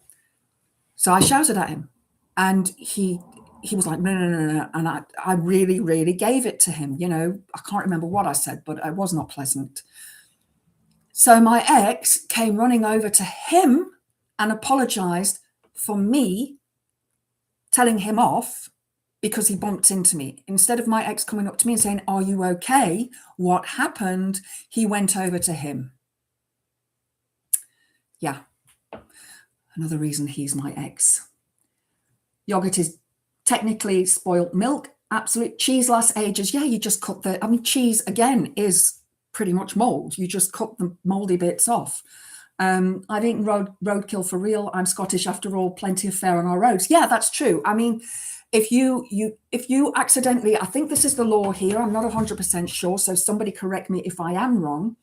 so I shouted at him and he was like, no. And I really gave it to him. I can't remember what I said, but it was not pleasant. So my ex came running over to him and apologized for me telling him off because he bumped into me. Instead of my ex coming up to me and saying, are you okay? What happened? He went over to him. Yeah. Another reason he's my ex. Yogurt is technically spoiled milk. Absolute. Cheese lasts ages. Yeah, you just cut cheese again is pretty much mold. You just cut the moldy bits off. I've eaten roadkill for real. I'm Scottish after all, plenty of fare on our roads. Yeah, that's true. I mean, if you accidentally, I think this is the law here, I'm not 100% sure, so somebody correct me if I am wrong,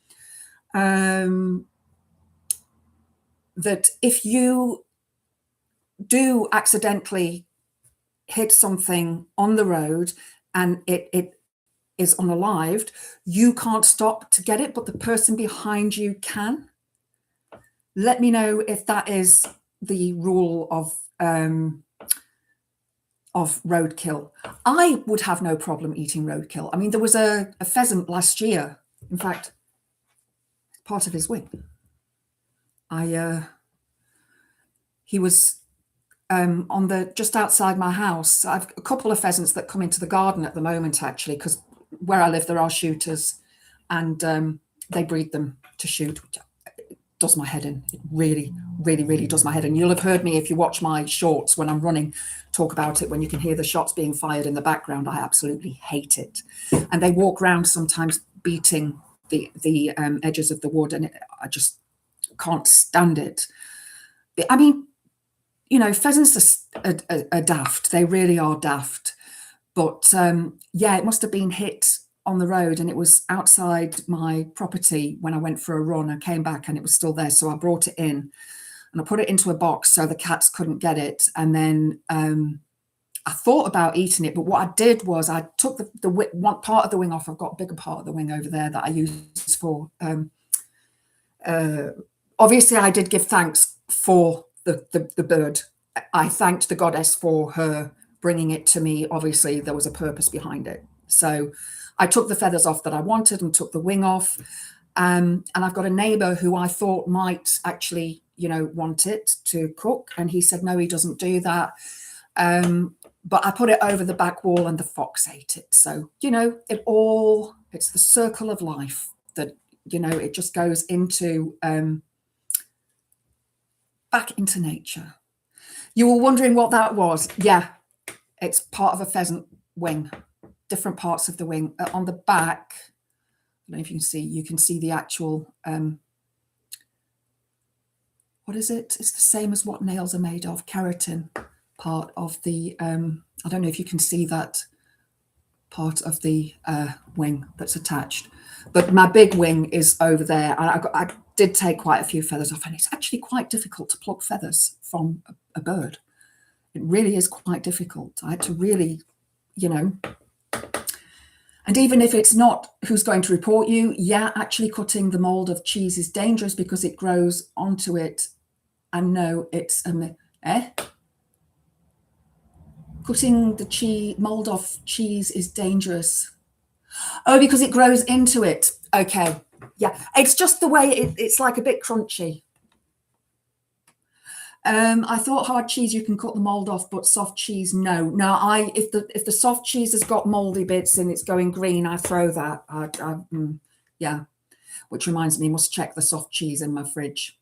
that if you do accidentally hit something on the road and it is unalived, you can't stop to get it, but the person behind you can. Let me know if that is the rule of roadkill. I would have no problem eating roadkill. I mean, there was a pheasant last year. In fact, part of his wing. He was on just outside my house. I've a couple of pheasants that come into the garden at the moment, actually, because where I live there are shooters, and they breed them to shoot. It does my head in. It really does my head in. You'll have heard me if you watch my shorts when I'm running talk about it, when you can hear the shots being fired in the background. I absolutely hate it. And they walk around sometimes beating the edges of the wood, and I just can't stand it. I mean, pheasants are daft. They really are daft. But yeah, it must have been hit on the road, and it was outside my property when I went for a run. I came back and it was still there. So I brought it in and I put it into a box so the cats couldn't get it. And then I thought about eating it. But what I did was I took the one part of the wing off. I've got a bigger part of the wing over there that I use for. Obviously, I did give thanks for the bird. I thanked the goddess for her bringing it to me. Obviously, there was a purpose behind it. So I took the feathers off that I wanted and took the wing off. And I've got a neighbor who I thought might actually, want it to cook. And he said, no, he doesn't do that. But I put it over the back wall and the fox ate it. So, it's the circle of life that, it just goes into, back into nature. You were wondering what that was. Yeah, it's part of a pheasant wing, different parts of the wing. On the back, I don't know if you can see the actual, what is it? It's the same as what nails are made of, keratin. part of the, I don't know if you can see that part of the wing that's attached, but my big wing is over there. I did take quite a few feathers off, and it's actually quite difficult to pluck feathers from a bird. It really is quite difficult. I had to really, you know, and even if it's not who's going to report you, yeah, actually cutting the mold of cheese is dangerous because it grows onto it. And no, it's cutting the mold off cheese is dangerous. Oh, because it grows into it. Okay, yeah, it's just the way it's like a bit crunchy. I thought hard cheese you can cut the mold off, but soft cheese no. No, if the soft cheese has got moldy bits and it's going green, I throw that. Yeah, which reminds me, must check the soft cheese in my fridge.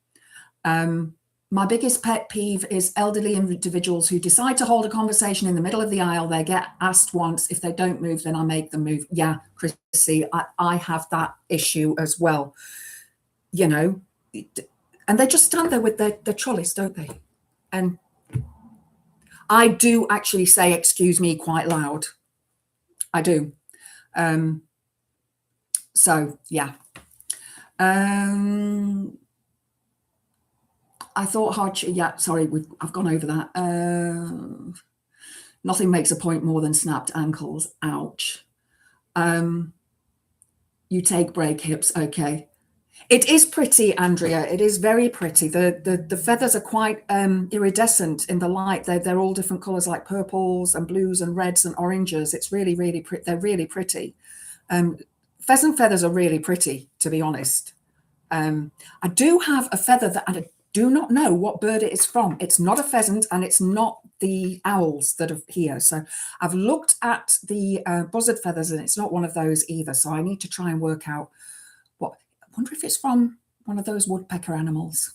My biggest pet peeve is elderly individuals who decide to hold a conversation in the middle of the aisle. They get asked once. If they don't move, then I make them move. Yeah, Chrissy, I have that issue as well. You know, and they just stand there with their trolleys, don't they? And I do actually say excuse me quite loud. I do. So yeah. I thought yeah, sorry, I've gone over that. Nothing makes a point more than snapped ankles. Ouch. You take break hips. Okay. It is pretty, Andrea. It is very pretty. The feathers are quite iridescent in the light. They're all different colors, like purples and blues and reds and oranges. It's really, really pretty. They're really pretty. Pheasant feathers are really pretty, to be honest. I do have a feather that I do not know what bird it is from. It's not a pheasant, and it's not the owls that are here. So I've looked at the buzzard feathers, and it's not one of those either. So I need to try and work out what. I wonder if it's from one of those woodpecker animals.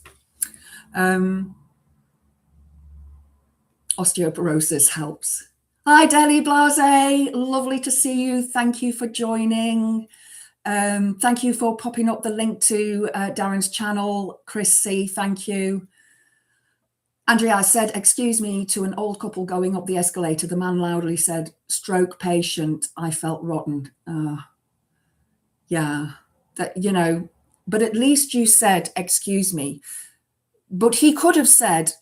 Osteoporosis helps. Hi, Deli Blase. Lovely to see you. Thank you for joining. Thank you for popping up the link to Darren's channel. Chris C, thank you. Andrea, I said, excuse me, to an old couple going up the escalator. The man loudly said, stroke patient. I felt rotten. Yeah, that, you know, but at least you said, excuse me. But he could have said,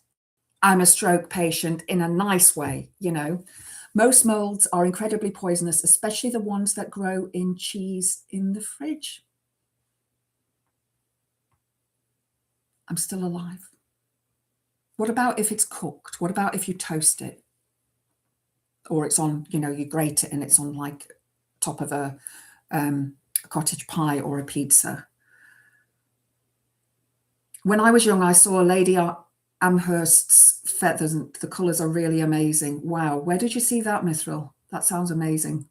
I'm a stroke patient in a nice way, you know. Most molds are incredibly poisonous, especially the ones that grow in cheese in the fridge. I'm still alive. What about if it's cooked? What about if you toast it? Or it's on, you know, you grate it and it's on like top of a cottage pie or a pizza. When I was young, I saw a Lady Amherst's feathers, and the colours are really amazing. Wow, where did you see that, Mithril? That sounds amazing.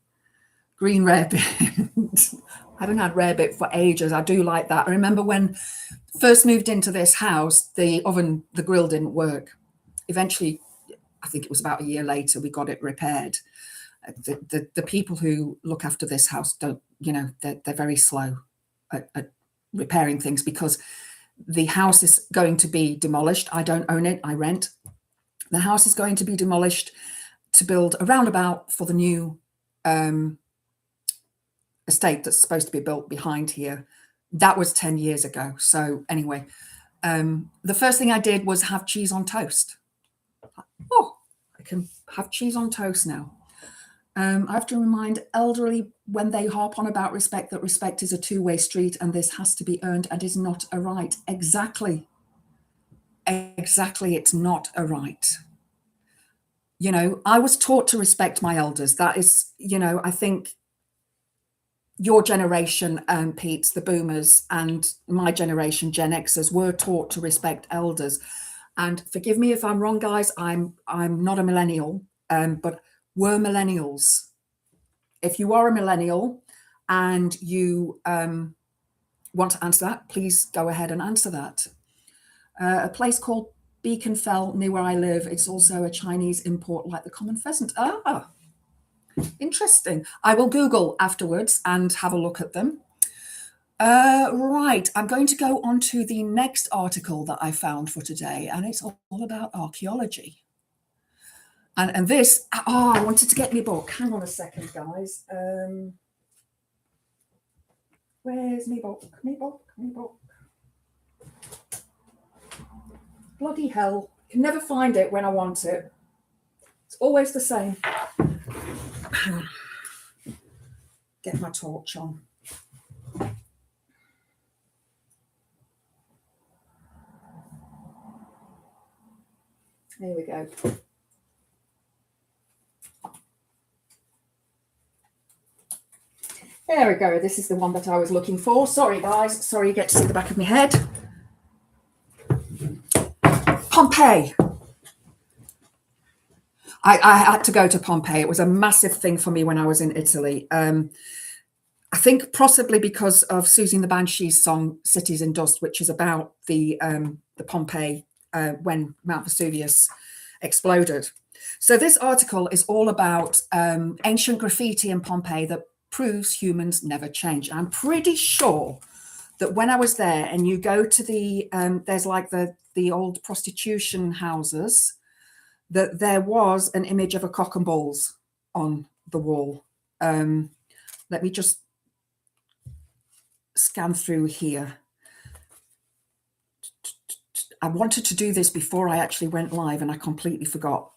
Green rarebit. I haven't had rarebit for ages. I do like that. I remember when first moved into this house, the grill didn't work. Eventually, I think it was about a year later, we got it repaired. The people who look after this house don't, you know, they're very slow at repairing things, because the house is going to be demolished. I don't own it, I rent. The house is going to be demolished to build a roundabout for the new estate that's supposed to be built behind here. That was 10 years ago. So anyway, the first thing I did was have cheese on toast. Oh, I can have cheese on toast now. I have to remind elderly when they harp on about respect that respect is a two-way street and this has to be earned and is not a right. Exactly. Exactly, it's not a right. You know, I was taught to respect my elders. That is, you know, I think your generation, Pete, the boomers, and my generation, Gen Xers, were taught to respect elders. And forgive me if I'm wrong, guys, I'm not a millennial, but we're millennials. If you are a millennial and you want to answer that, please go ahead and answer that. A place called Beacon Fell, near where I live, it's also a Chinese import like the common pheasant. Ah, interesting. I will Google afterwards and have a look at them. Right, I'm going to go on to the next article that I found for today, and it's all about archaeology. And this, oh, I wanted to get my book. Hang on a second, guys. Where's my book? My book, my book. Bloody hell. Can never find it when I want it. It's always the same. Hang on. Get my torch on. There we go. There we go. This is the one that I was looking for. Sorry, guys. Sorry you get to see the back of my head. Pompeii. I had to go to Pompeii. It was a massive thing for me when I was in Italy. I think possibly because of Susie and the Banshees' song "Cities in Dust," which is about the Pompeii when Mount Vesuvius exploded. So this article is all about ancient graffiti in Pompeii that proves humans never change. I'm pretty sure that when I was there, and you go to the there's like the old prostitution houses, that there was an image of a cock and balls on the wall. Let me just scan through here. I wanted to do this before I actually went live and I completely forgot.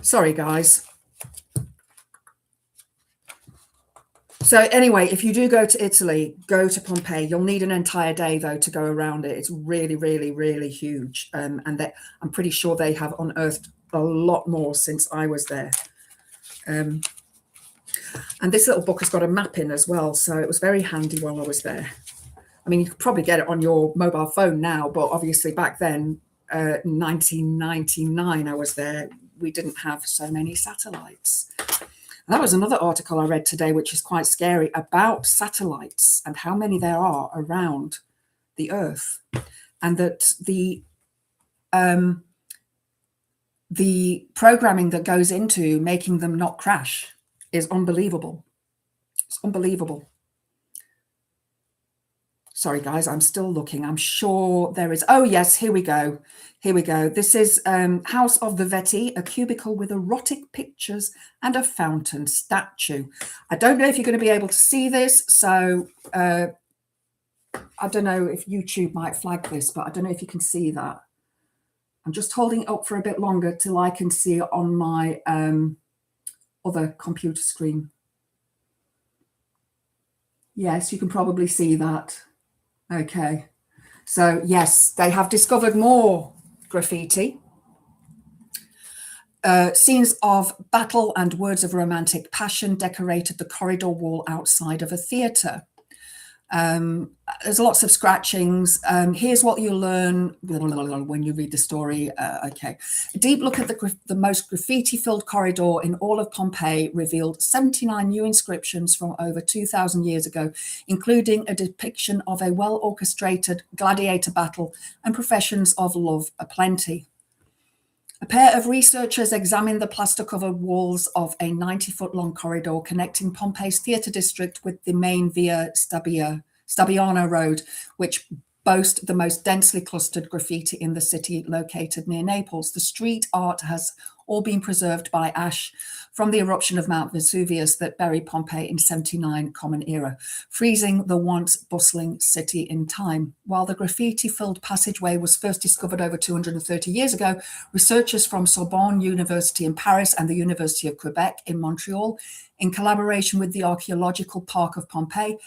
Sorry, guys. So anyway, if you do go to Italy, go to Pompeii. You'll need an entire day, though, to go around it. It's really, really, really huge. And that I'm pretty sure they have unearthed a lot more since I was there. And this little book has got a map in as well. So it was very handy while I was there. I mean, you could probably get it on your mobile phone now, but obviously back then, 1999, I was there, we didn't have so many satellites. And that was another article I read today, which is quite scary, about satellites and how many there are around the Earth, and that the programming that goes into making them not crash is unbelievable. It's unbelievable. Sorry, guys, I'm still looking. I'm sure there is. Oh, yes, here we go. Here we go. This is House of the Veti, a cubicle with erotic pictures and a fountain statue. I don't know if you're going to be able to see this. So I don't know if YouTube might flag this, but I don't know if you can see that. I'm just holding it up for a bit longer till I can see it on my other computer screen. Yes, you can probably see that. Okay, so yes, they have discovered more graffiti. Scenes of battle and words of romantic passion decorated the corridor wall outside of a theatre. There's lots of scratchings. Here's what you learn when you read the story. Okay, a deep look at the most graffiti-filled corridor in all of Pompeii revealed 79 new inscriptions from over 2,000 years ago, including a depiction of a well-orchestrated gladiator battle and professions of love aplenty. A pair of researchers examined the plaster-covered walls of a 90-foot-long corridor connecting Pompeii's theatre district with the main Via Stabiano Road, which boasts the most densely clustered graffiti in the city, located near Naples. The street art has all been preserved by ash from the eruption of Mount Vesuvius that buried Pompeii in 79 Common Era, freezing the once bustling city in time. While the graffiti-filled passageway was first discovered over 230 years ago, researchers from Sorbonne University in Paris and the University of Quebec in Montreal, in collaboration with the Archaeological Park of Pompeii,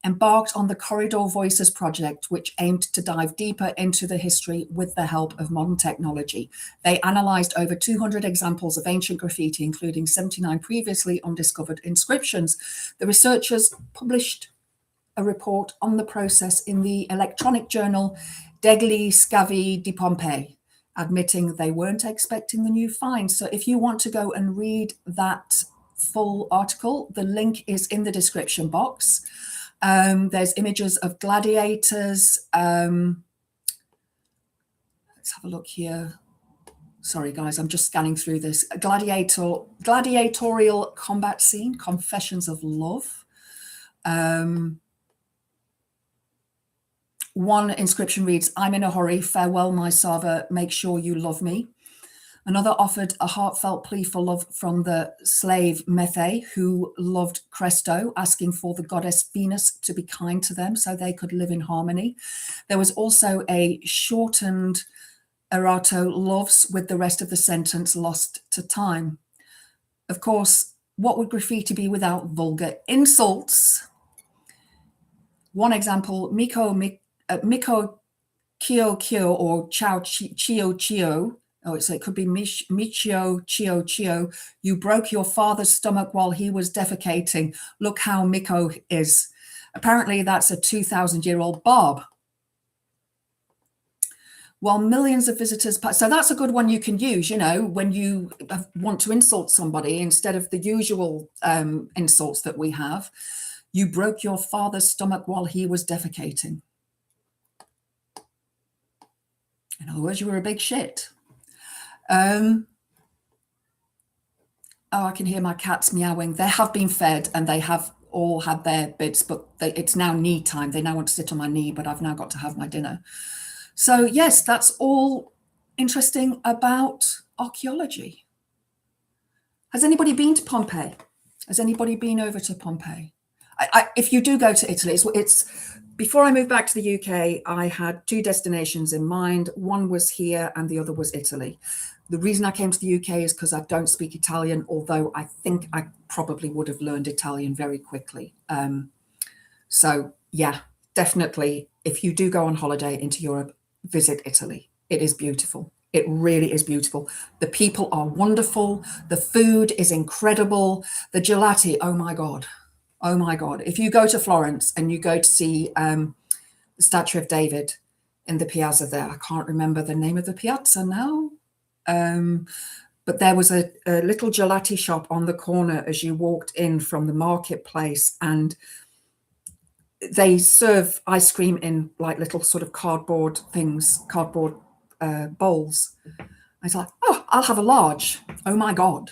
embarked on the Corridor Voices project, which aimed to dive deeper into the history with the help of modern technology. They analysed over 200 examples of ancient graffiti, including 79 previously undiscovered inscriptions. The researchers published a report on the process in the electronic journal Degli Scavi di Pompeii, admitting they weren't expecting the new find. So if you want to go and read that full article, the link is in the description box. There's images of gladiators. Let's have a look here. Sorry, guys, I'm just scanning through this. A gladiatorial combat scene, confessions of love. One inscription reads, "I'm in a hurry, farewell my Sava, make sure you love me." Another offered a heartfelt plea for love from the slave Methe, who loved Cresto, asking for the goddess Venus to be kind to them so they could live in harmony. There was also a shortened Erato, loves, with the rest of the sentence lost to time. Of course, what would graffiti be without vulgar insults? One example, Miko Kyo Kyo or Chao Chio Chio. Oh, so it could be Michio Chio Chio. You broke your father's stomach while he was defecating. Look how Miko is. Apparently, that's a 2,000-year-old barb. While millions of visitors, so that's a good one you can use, you know, when you want to insult somebody instead of the usual insults that we have. You broke your father's stomach while he was defecating. In other words, you were a big shit. Oh, I can hear my cats meowing. They have been fed and they have all had their bits, but it's now knee time. They now want to sit on my knee, but I've now got to have my dinner. So yes, that's all interesting about archaeology. Has anybody been to Pompeii? Has anybody been over to Pompeii? If you do go to Italy, it's before I moved back to the UK, I had two destinations in mind. One was here and the other was Italy. The reason I came to the UK is because I don't speak Italian, although I think I probably would have learned Italian very quickly. So yeah, definitely, if you do go on holiday into Europe, visit Italy. It is beautiful. It really is beautiful. The people are wonderful. The food is incredible. The gelati, oh my God. Oh my God. If you go to Florence and you go to see the Statue of David in the piazza there, I can't remember the name of the piazza now, but there was a little gelati shop on the corner as you walked in from the marketplace, and they serve ice cream in like little sort of cardboard things, cardboard bowls. I was like, oh, I'll have a large. Oh my God.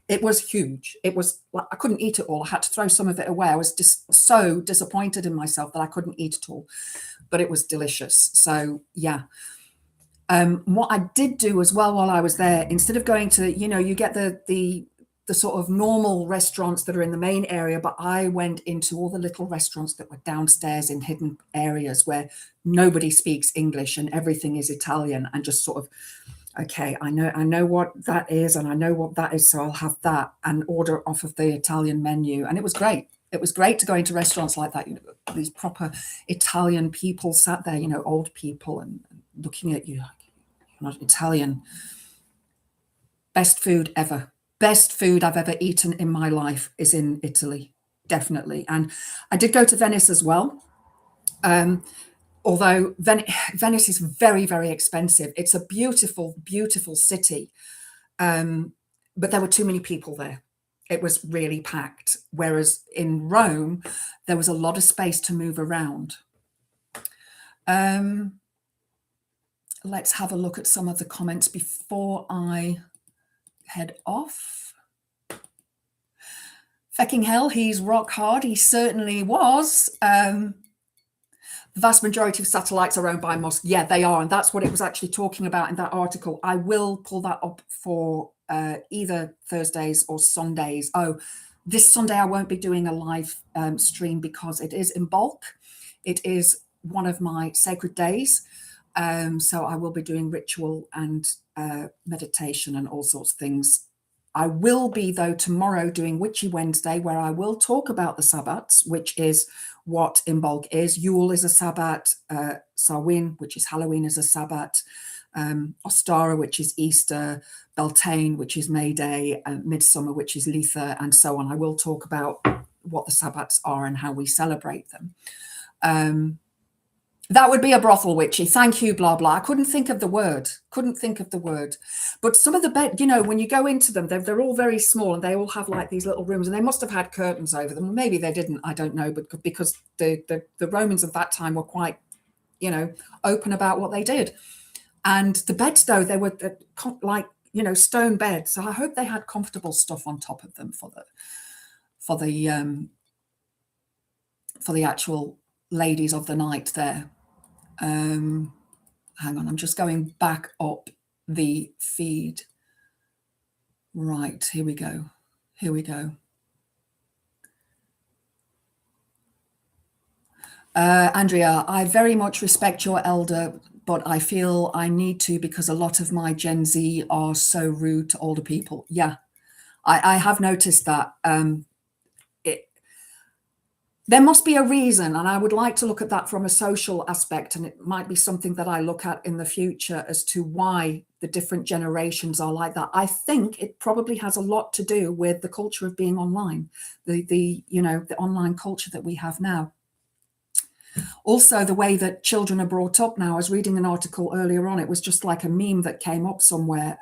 It was huge. It was like, I couldn't eat it all. I had to throw some of it away. I was just so disappointed in myself that I couldn't eat it all, but it was delicious. So yeah. What I did do as well while I was there, instead of going to, you know, you get the sort of normal restaurants that are in the main area, but I went into all the little restaurants that were downstairs in hidden areas where nobody speaks English and everything is Italian, and just sort of, okay, I know what that is and I know what that is, so I'll have that and order off of the Italian menu. And it was great. It was great to go into restaurants like that, you know, these proper Italian people sat there, you know, old people, and looking at you like, you're not Italian. Best food ever. Best food I've ever eaten in my life is in Italy, definitely. And I did go to Venice as well. Although Venice is very, very expensive. It's a beautiful, beautiful city. But there were too many people there. It was really packed. Whereas in Rome, there was a lot of space to move around. Let's have a look at some of the comments before I head off. Fecking hell, he's rock hard. He certainly was. The vast majority of satellites are owned by Moscow. Yeah, they are. And that's what it was actually talking about in that article. I will pull that up for either Thursdays or Sundays. Oh, this Sunday I won't be doing a live stream because it is in bulk. It is one of my sacred days. So I will be doing ritual and meditation and all sorts of things. I will be, though, tomorrow doing Witchy Wednesday, where I will talk about the Sabbats, which is what Imbolc is. Yule is a Sabbat, Samhain, which is Halloween, is a Sabbat, Ostara, which is Easter, Beltane, which is May Day, Midsummer, which is Litha, and so on. I will talk about what the Sabbats are and how we celebrate them. That would be a brothel, Witchy. Thank you, blah, blah. I couldn't think of the word. But some of the bed, you know, when you go into them, they're all very small and they all have like these little rooms, and they must have had curtains over them. Maybe they didn't, I don't know, but because the Romans of that time were quite, you know, open about what they did. And the beds, though, they were like, you know, stone beds. So I hope they had comfortable stuff on top of them for the actual ladies of the night there. Hang on, I'm just going back up the feed. Right, here we go. Here we go. Andrea, I very much respect your elder, but I feel I need to because a lot of my Gen Z are so rude to older people. Yeah, I have noticed that. There must be a reason, and I would like to look at that from a social aspect, and it might be something that I look at in the future as to why the different generations are like that. I think it probably has a lot to do with the culture of being online, the online culture that we have now. Also, the way that children are brought up now. I was reading an article earlier on, it was just like a meme that came up somewhere,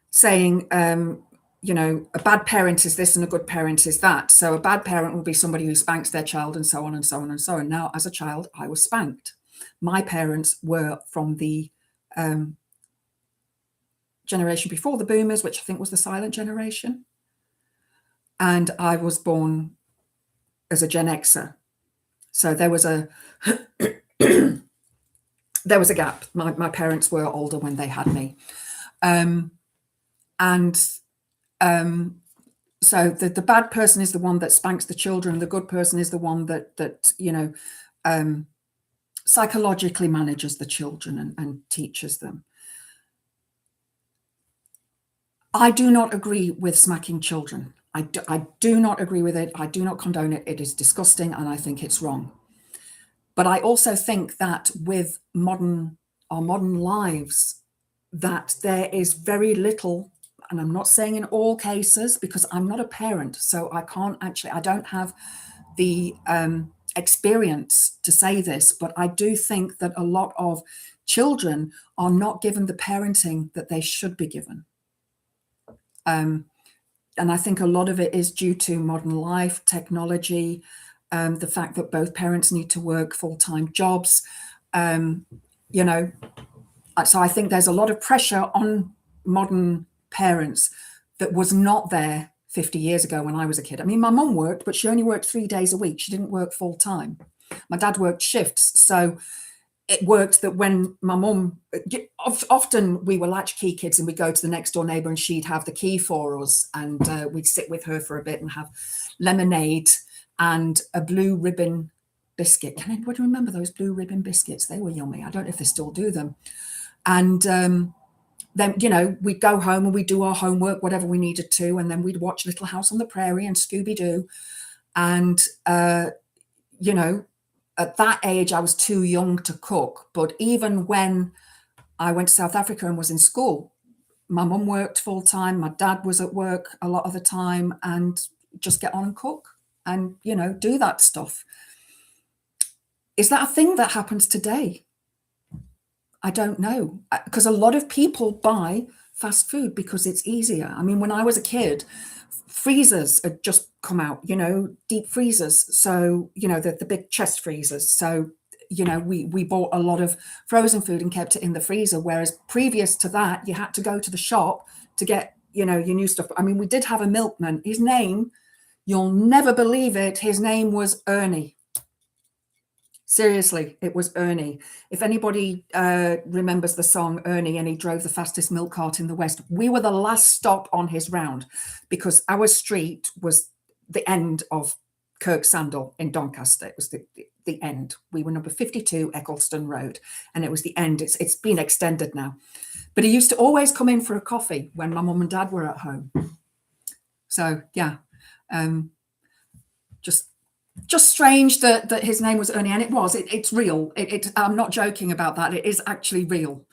saying, a bad parent is this and a good parent is that. So a bad parent will be somebody who spanks their child and so on and so on and so on. Now, as a child, I was spanked. My parents were from the generation before the boomers, which I think was the silent generation. And I was born as a Gen Xer. So there was a there was a gap. My parents were older when they had me. So the bad person is the one that spanks the children. The good person is the one that psychologically manages the children and teaches them. I do not agree with smacking children. I do not agree with it. I do not condone it. It is disgusting, and I think it's wrong. But I also think that with our modern lives, that there is very little. And I'm not saying in all cases, because I'm not a parent, so I don't have the experience to say this, but I do think that a lot of children are not given the parenting that they should be given. And I think a lot of it is due to modern life, technology, the fact that both parents need to work full-time jobs, So I think there's a lot of pressure on modern parents that was not there 50 years ago when I was a kid. I mean, my mum worked, but she only worked 3 days a week. She didn't work full time. My dad worked shifts. So it worked that when my mum, often we were latchkey kids and we'd go to the next door neighbour and she'd have the key for us, and we'd sit with her for a bit and have lemonade and a blue ribbon biscuit. Can anybody remember those blue ribbon biscuits? They were yummy. I don't know if they still do them. And then, we'd go home and we'd do our homework, whatever we needed to, and then we'd watch Little House on the Prairie and Scooby-Doo. And, at that age, I was too young to cook. But even when I went to South Africa and was in school, my mum worked full time, my dad was at work a lot of the time, and just get on and cook and, do that stuff. Is that a thing that happens today? I don't know, because a lot of people buy fast food because it's easier. I mean, when I was a kid, freezers had just come out, deep freezers. So, the big chest freezers. So, we bought a lot of frozen food and kept it in the freezer. Whereas previous to that, you had to go to the shop to get, your new stuff. I mean, we did have a milkman. His name, you'll never believe it. His name was Ernie. Seriously, it was Ernie. If anybody remembers the song Ernie and he drove the fastest milk cart in the West, we were the last stop on his round because our street was the end of Kirk Sandal in Doncaster. It was the end. We were number 52 Eccleston Road, and it was the end. It's been extended now. But he used to always come in for a coffee when my mum and dad were at home. So, yeah, just strange that his name was Ernie, and it was. It's real. I'm not joking about that. It is actually real.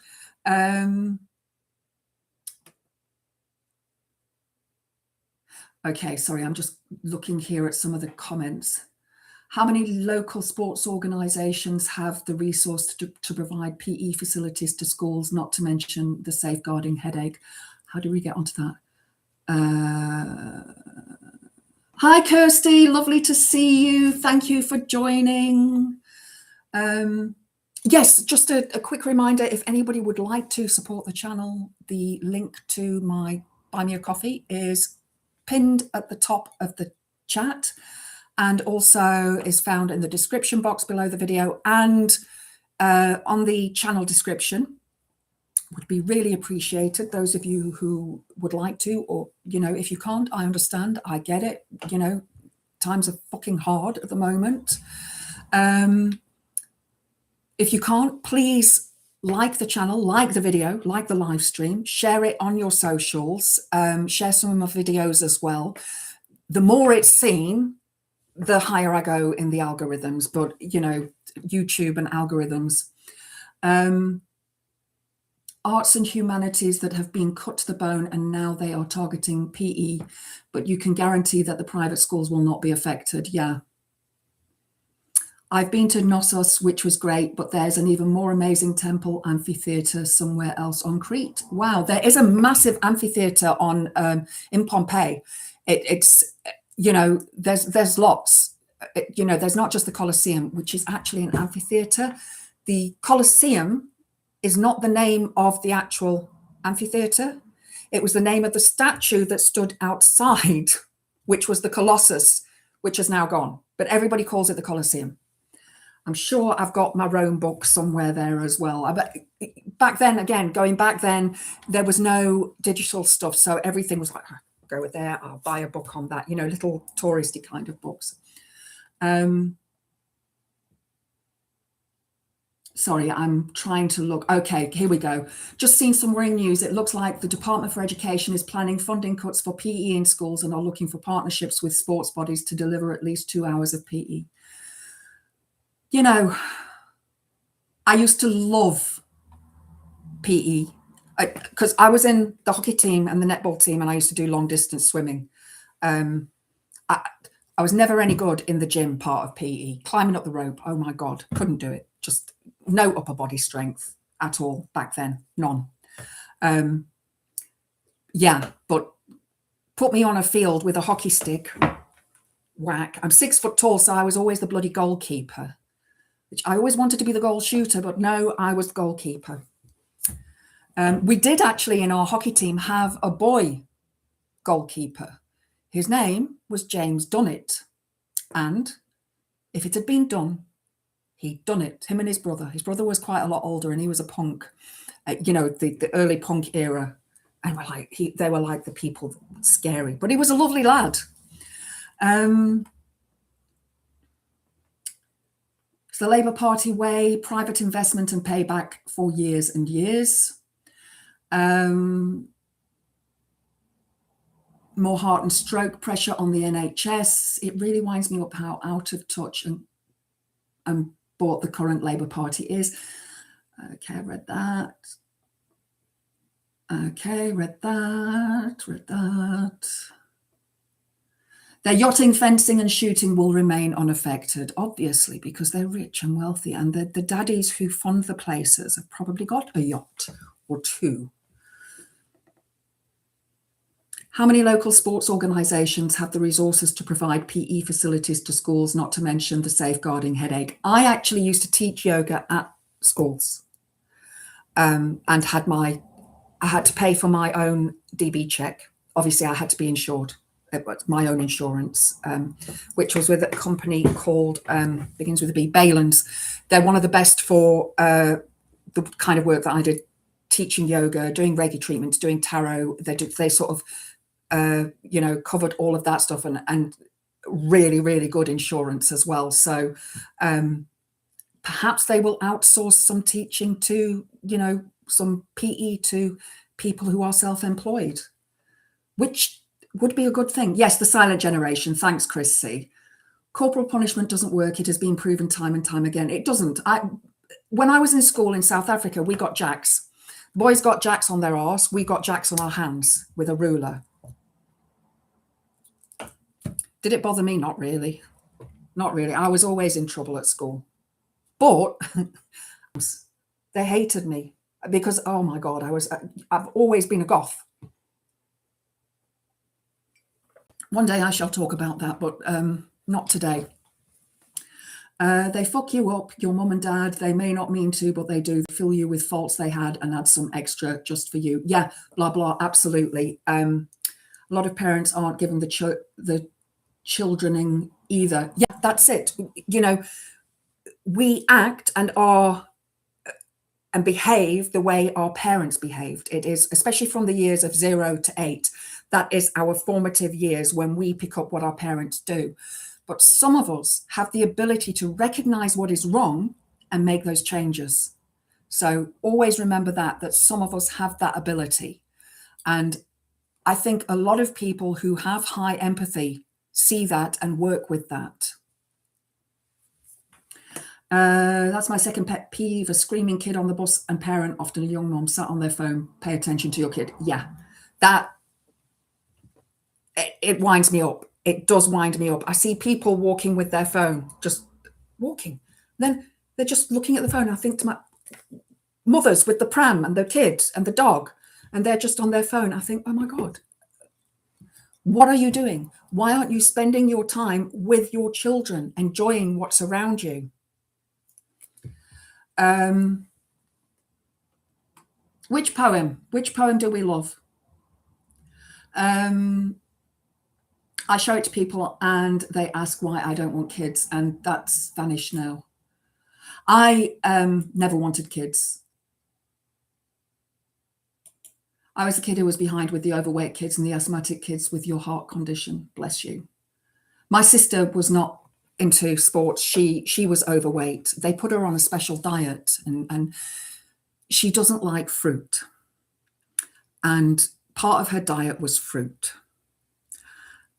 Okay, sorry, I'm just looking here at some of the comments. How many local sports organisations have the resource to provide PE facilities to schools, not to mention the safeguarding headache? How do we get onto that? Hi, Kirsty. Lovely to see you. Thank you for joining. Yes, just a quick reminder, if anybody would like to support the channel, the link to my Buy Me a Coffee is pinned at the top of the chat. and also is found in the description box below the video and on the channel description. Would be really appreciated, those of you who would like to, or, you know, if you can't, I understand, I get it, you know, times are fucking hard at the moment. If you can't, please like the channel, like the video, like the live stream, share it on your socials, share some of my videos as well. The more it's seen, the higher I go in the algorithms, but, you know, YouTube and algorithms. Arts and humanities that have been cut to the bone, and now they are targeting PE, but you can guarantee that the private schools will not be affected. Yeah. I've been to Knossos, which was great, but there's an even more amazing temple amphitheatre somewhere else on Crete. Wow, there is a massive amphitheatre on in Pompeii. It's, you know, there's lots. You know, there's not just the Colosseum, which is actually an amphitheatre. The Colosseum is not the name of the actual amphitheatre. It was the name of the statue that stood outside, which was the Colossus, which is now gone. But everybody calls it the Colosseum. I'm sure I've got my Rome book somewhere there as well. But back then, again, going back then, there was no digital stuff. So everything was like, I'll go there, I'll buy a book on that, you know, little touristy kind of books. Sorry, I'm trying to look. Okay, here we go. Just seen some worrying news. It looks like the Department for Education is planning funding cuts for PE in schools and are looking for partnerships with sports bodies to deliver at least 2 hours of PE. You know, I used to love PE because I was in the hockey team and the netball team, and I used to do long distance swimming. I was never any good in the gym part of PE. Climbing up the rope, oh my God, couldn't do it. Just no upper body strength at all back then, none. Yeah, but put me on a field with a hockey stick, whack. I'm 6 foot tall, so I was always the bloody goalkeeper, which I always wanted to be the goal shooter, but no, I was the goalkeeper. We did actually in our hockey team have a boy goalkeeper. His name was James Dunnett. And if it had been done, he'd done it. Him and his brother. His brother was quite a lot older, and he was a punk, you know, the early punk era. And we're like, they were like the people, scary. But he was a lovely lad. It's the Labour Party way, private investment and payback for years and years. More heart and stroke pressure on the NHS. It really winds me up how out of touch and bought the current Labour Party is. Okay, I read that. Okay, read that. Their yachting, fencing and shooting will remain unaffected, obviously, because they're rich and wealthy, and the daddies who fund the places have probably got a yacht or two. How many local sports organisations have the resources to provide PE facilities to schools, not to mention the safeguarding headache? I actually used to teach yoga at schools and I had to pay for my own DB check. Obviously, I had to be insured. It was my own insurance, which was with a company called, begins with a B, Balens. They're one of the best for the kind of work that I did, teaching yoga, doing Reiki treatments, doing tarot. They sort of, you know, covered all of that stuff and really, really good insurance as well. So perhaps they will outsource some teaching to, you know, some PE to people who are self-employed, which would be a good thing. Yes, the silent generation. Thanks, Chris C. Corporal punishment doesn't work. It has been proven time and time again. It doesn't. When I was in school in South Africa, we got jacks. Boys got jacks on their arse. We got jacks on our hands with a ruler. Did it bother me? Not really. Not really. I was always in trouble at school. But they hated me because, oh my God, I've always been a goth. One day I shall talk about that, but not today. They fuck you up, your mum and dad. They may not mean to, but they do. They fill you with faults they had and add some extra just for you. Yeah, blah, blah, absolutely. A lot of parents aren't giving the children either. Yeah, that's it. You know, we act and are and behave the way our parents behaved. It is, especially from the years of 0 to 8, that is our formative years when we pick up what our parents do. But some of us have the ability to recognize what is wrong and make those changes. So always remember that some of us have that ability. And I think a lot of people who have high empathy see that and work with that. That's my second pet peeve, a screaming kid on the bus and parent, often a young mom, sat on their phone. Pay attention to your kid. Yeah, it winds me up. It does wind me up. I see people walking with their phone, just walking. Then they're just looking at the phone. I think to my mothers with the pram and the kids and the dog, and they're just on their phone. I think, oh my God, what are you doing? Why aren't you spending your time with your children, enjoying what's around you? Which poem do we love? I show it to people and they ask why I don't want kids, and that's vanished now. I never wanted kids. I was the kid who was behind with the overweight kids and the asthmatic kids with your heart condition. Bless you. My sister was not into sports. She was overweight. They put her on a special diet, and she doesn't like fruit. And part of her diet was fruit.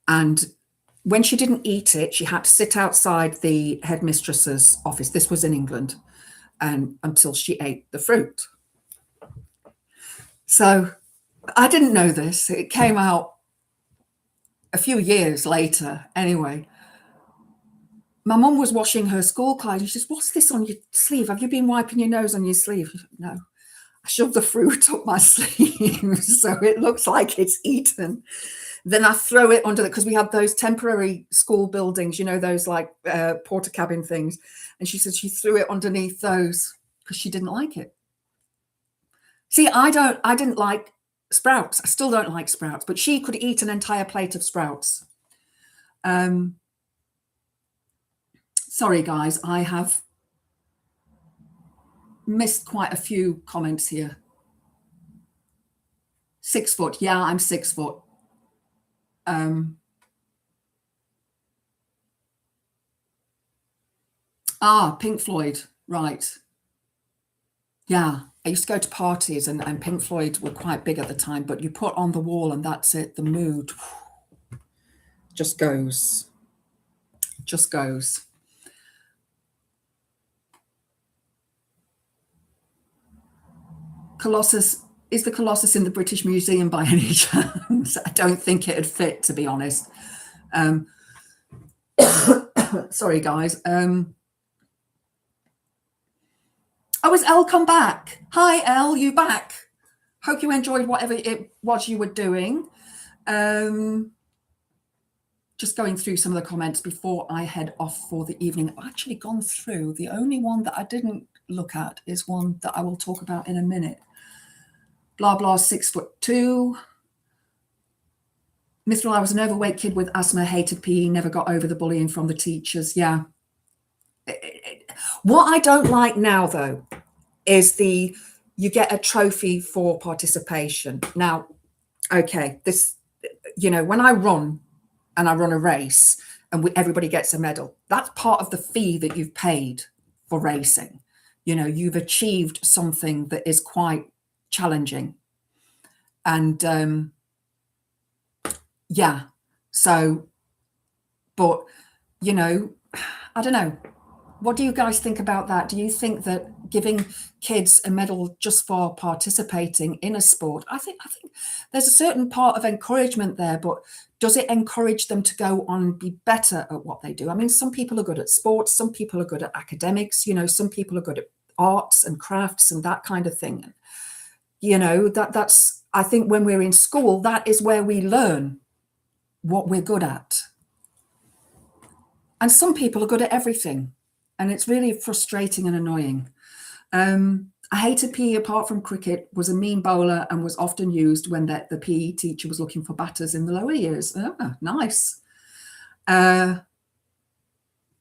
And when she didn't eat it, she had to sit outside the headmistress's office. This was in England, and until she ate the fruit. So I didn't know this. It came out a few years later. Anyway, my mum was washing her school clothes. And she says, "What's this on your sleeve? Have you been wiping your nose on your sleeve?" Said, "No." I shoved the fruit up my sleeve so it looks like it's eaten. Then I throw it under because we had those temporary school buildings, you know, those like porter cabin things. And she said she threw it underneath those because she didn't like it. See, I didn't like sprouts. I still don't like sprouts, but she could eat an entire plate of sprouts. Sorry, guys, I have missed quite a few comments here. 6 foot. Yeah, I'm 6 foot. Pink Floyd. Right. Yeah. I used to go to parties and Pink Floyd were quite big at the time, but you put on the wall and that's it. The mood just goes. Just goes. Colossus. Is the Colossus in the British Museum by any chance? I don't think it'd fit, to be honest. Sorry, guys. Oh, has Elle come back? Hi, Elle, you back? Hope you enjoyed whatever it was you were doing. Just going through some of the comments before I head off for the evening. I've actually gone through. The only one that I didn't look at is one that I will talk about in a minute. Blah, blah, 6'2". Mithril, I was an overweight kid with asthma, hated PE, never got over the bullying from the teachers. Yeah. What I don't like now, though, is you get a trophy for participation. Now, okay, this, you know, when I run and I run a race and everybody gets a medal, that's part of the fee that you've paid for racing. You know, you've achieved something that is quite challenging. And yeah, so, but, you know, I don't know. What do you guys think about that? Do you think that giving kids a medal just for participating in a sport, I think there's a certain part of encouragement there, but does it encourage them to go on and be better at what they do? I mean, some people are good at sports, some people are good at academics, you know, some people are good at arts and crafts and that kind of thing. You know, that's, I think when we're in school, that is where we learn what we're good at. And some people are good at everything. And it's really frustrating and annoying. I hated PE apart from cricket, was a mean bowler and was often used when the PE teacher was looking for batters in the lower years. Ah, nice.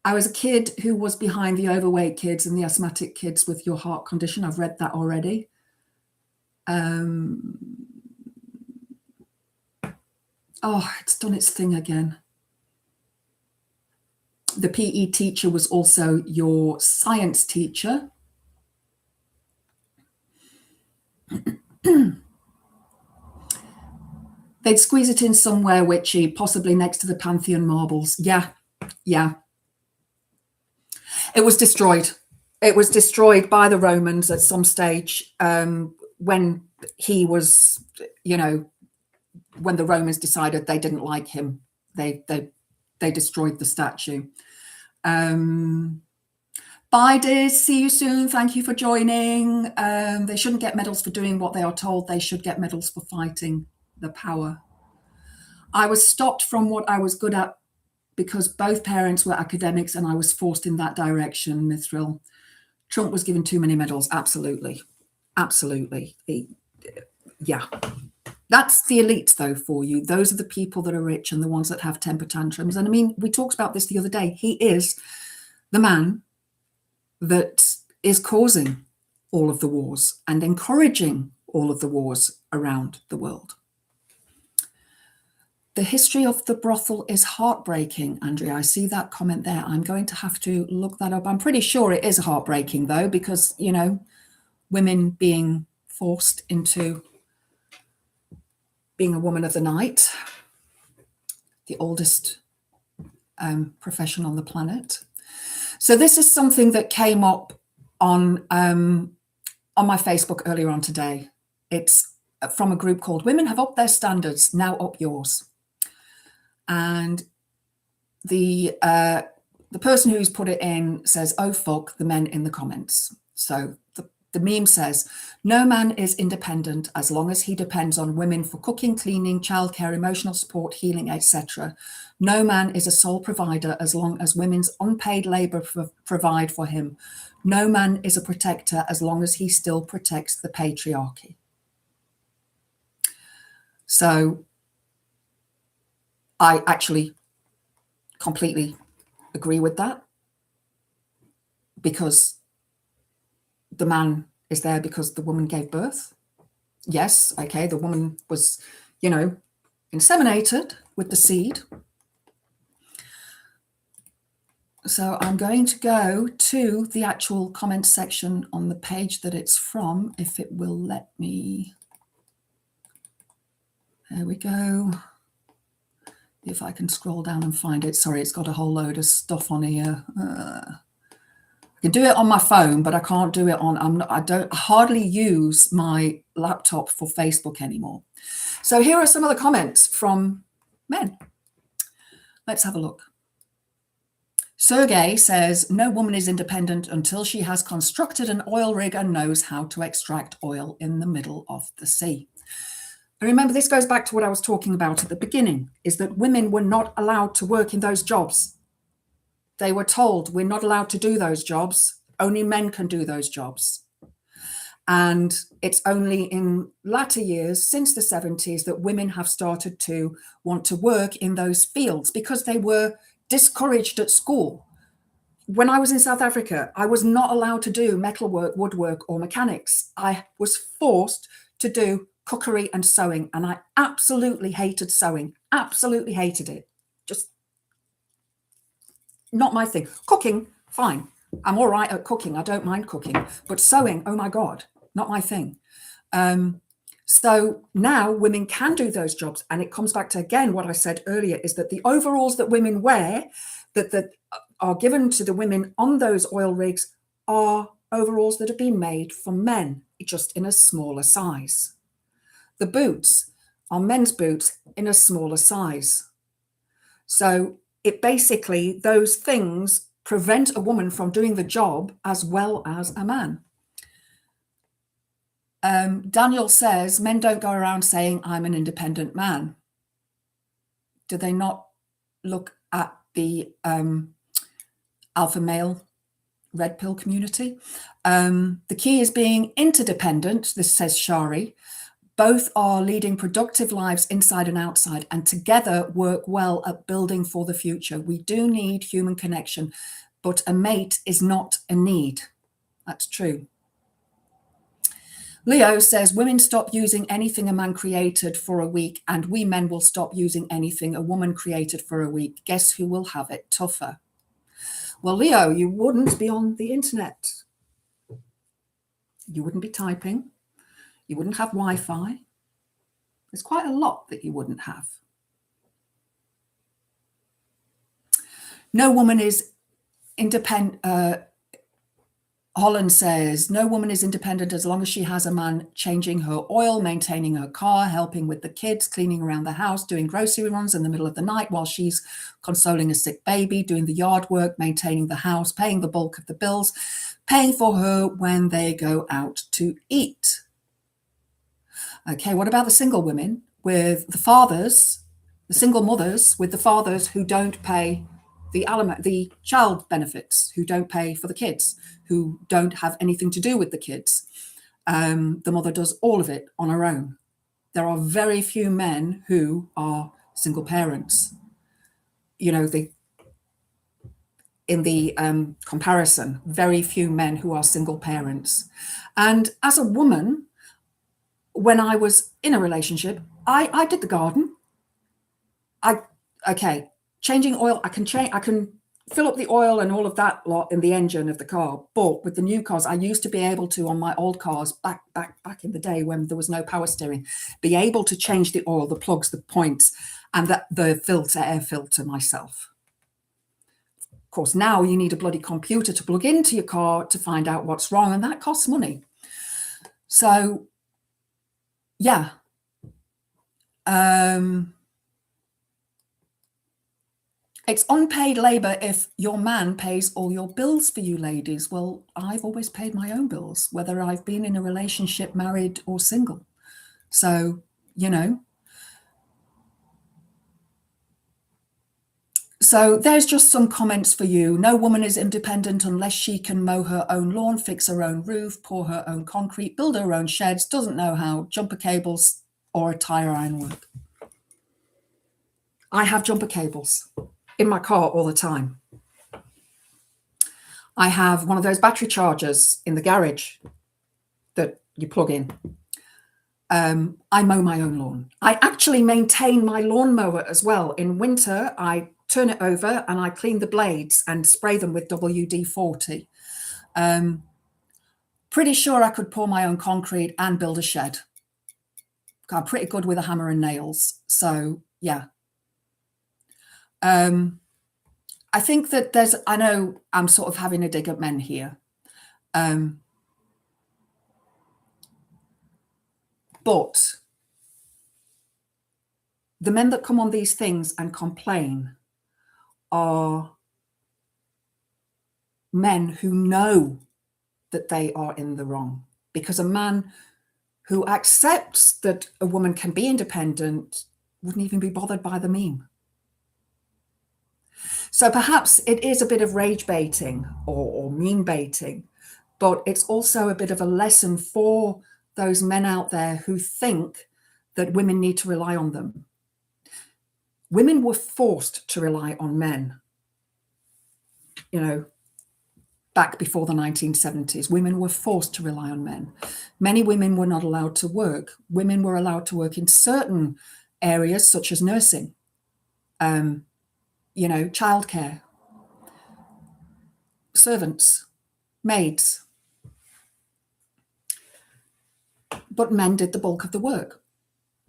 I was a kid who was behind the overweight kids and the asthmatic kids with your heart condition. I've read that already. Oh, it's done its thing again. The PE teacher was also your science teacher. They'd squeeze it in somewhere witchy, possibly next to the Pantheon marbles. Yeah. It was destroyed. It was destroyed by the Romans at some stage when he was, when the Romans decided they didn't like him. They destroyed the statue. Bye, dears. See you soon. Thank you for joining. They shouldn't get medals for doing what they are told. They should get medals for fighting the power. I was stopped from what I was good at because both parents were academics and I was forced in that direction, Mithril. Trump was given too many medals. Absolutely. Yeah. That's the elites, though, for you. Those are the people that are rich and the ones that have temper tantrums. And I mean, we talked about this the other day. He is the man that is causing all of the wars and encouraging all of the wars around the world. The history of the brothel is heartbreaking, Andrea. I see that comment there. I'm going to have to look that up. I'm pretty sure it is heartbreaking, though, because, women being forced into being a woman of the night, the oldest profession on the planet. So this is something that came up on my Facebook earlier on today. It's from a group called Women Have Upped Their Standards, Now Up Yours. And the person who's put it in says, "Oh, fuck the men in the comments." So the meme says, "No man is independent as long as he depends on women for cooking, cleaning, childcare, emotional support, healing, etc. No man is a sole provider as long as women's unpaid labor provide for him. No man is a protector as long as he still protects the patriarchy." So I actually completely agree with that, because the man is there because the woman gave birth. Yes, okay, the woman was, inseminated with the seed. So I'm going to go to the actual comment section on the page that it's from, if it will let me. There we go. If I can scroll down and find it. Sorry, it's got a whole load of stuff on here. I can do it on my phone, but I can't do it on, I hardly use my laptop for Facebook anymore. So here are some of the comments from men. Let's have a look. Sergey says, "No woman is independent until she has constructed an oil rig and knows how to extract oil in the middle of the sea." And remember, this goes back to what I was talking about at the beginning, is that women were not allowed to work in those jobs. They were told, we're not allowed to do those jobs. Only men can do those jobs. And it's only in latter years, since the 70s, that women have started to want to work in those fields because they were discouraged at school. When I was in South Africa, I was not allowed to do metalwork, woodwork, or mechanics. I was forced to do cookery and sewing, and I absolutely hated sewing. Absolutely hated it. Just not my thing. Cooking, fine. I'm all right at cooking. I don't mind cooking. But sewing, oh my God, not my thing. So now women can do those jobs. And it comes back to, again, what I said earlier, is that the overalls that women wear, that are given to the women on those oil rigs, are overalls that have been made for men, just in a smaller size. The boots are men's boots in a smaller size. So it basically, those things prevent a woman from doing the job as well as a man. Daniel says, "Men don't go around saying I'm an independent man." Do they not look at the alpha male red pill community? The key is being interdependent, this says Shari, Both are leading productive lives inside and outside, and together work well at building for the future. We do need human connection, but a mate is not a need. That's true. Leo says, women stop using anything a man created for a week, and we men will stop using anything a woman created for a week. Guess who will have it tougher? Well, Leo, you wouldn't be on the internet. You wouldn't be typing. You wouldn't have Wi-Fi. There's quite a lot that you wouldn't have. No woman is independent. Holland says, no woman is independent as long as she has a man changing her oil, maintaining her car, helping with the kids, cleaning around the house, doing grocery runs in the middle of the night while she's consoling a sick baby, doing the yard work, maintaining the house, paying the bulk of the bills, paying for her when they go out to eat. Okay, what about the single women with the fathers, the single mothers with the fathers who don't pay the child benefits, who don't pay for the kids, who don't have anything to do with the kids? The mother does all of it on her own. There are very few men who are single parents. You know, in the comparison, very few men who are single parents. And as a woman, when I was in a relationship, I did the garden. Changing oil, I can fill up the oil and all of that lot in the engine of the car. But with the new cars, I used to be able to, on my old cars, back in the day when there was no power steering, be able to change the oil, the plugs, the points, and the air filter myself. Of course, now you need a bloody computer to plug into your car to find out what's wrong, and that costs money. So, yeah. It's unpaid labor if your man pays all your bills for you, ladies. Well, I've always paid my own bills, whether I've been in a relationship, married or single. So, you know. So there's just some comments for you. No woman is independent unless she can mow her own lawn, fix her own roof, pour her own concrete, build her own sheds, doesn't know how, jumper cables or tire ironwork. I have jumper cables in my car all the time. I have one of those battery chargers in the garage that you plug in. I mow my own lawn. I actually maintain my lawnmower as well. In winter, I turn it over and I clean the blades and spray them with WD-40. Pretty sure I could pour my own concrete and build a shed. I'm pretty good with a hammer and nails. So, yeah. I think that I know I'm sort of having a dig at men here. But the men that come on these things and complain are men who know that they are in the wrong. Because a man who accepts that a woman can be independent wouldn't even be bothered by the meme. So perhaps it is a bit of rage baiting or meme baiting, but it's also a bit of a lesson for those men out there who think that women need to rely on them. Women were forced to rely on men, you know, back before the 1970s. Women were forced to rely on men. Many women were not allowed to work. Women were allowed to work in certain areas, such as nursing, you know, childcare, servants, maids. But men did the bulk of the work.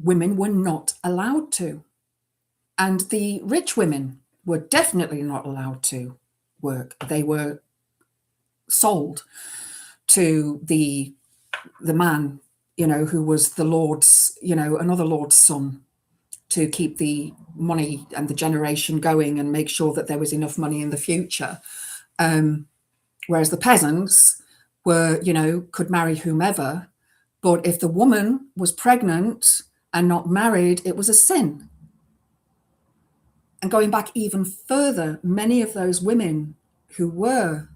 Women were not allowed to. And the rich women were definitely not allowed to work. They were sold to the man, you know, who was the Lord's, you know, another Lord's son, to keep the money and the generation going and make sure that there was enough money in the future. Whereas the peasants were, you know, could marry whomever. But if the woman was pregnant and not married, it was a sin. And going back even further, many of those women who were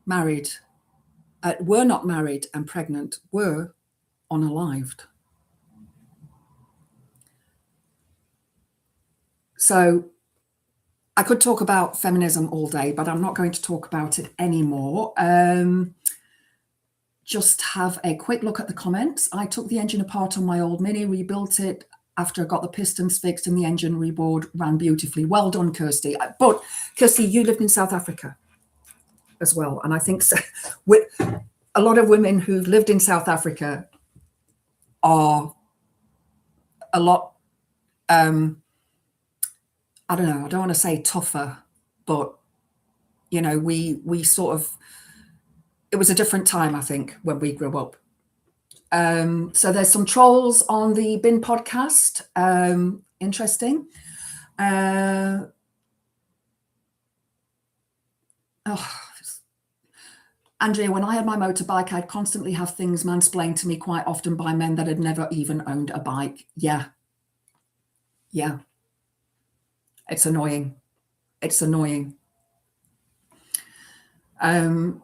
married, were not married and pregnant, were unalived. So I could talk about feminism all day, but I'm not going to talk about it anymore. Just have a quick look at the comments. I took the engine apart on my old Mini, rebuilt it after I got the pistons fixed and the engine reboard ran beautifully. Well done, Kirsty. But Kirsty, you lived in South Africa as well. And I think so, with a lot of women who've lived in South Africa are a lot, I don't know, I don't want to say tougher, but, you know, we sort of, it was a different time, I think, when we grew up. So there's some trolls on the Bin podcast. Interesting. Andrea, when I had my motorbike, I'd constantly have things mansplained to me quite often by men that had never even owned a bike. Yeah. Yeah. It's annoying. It's annoying.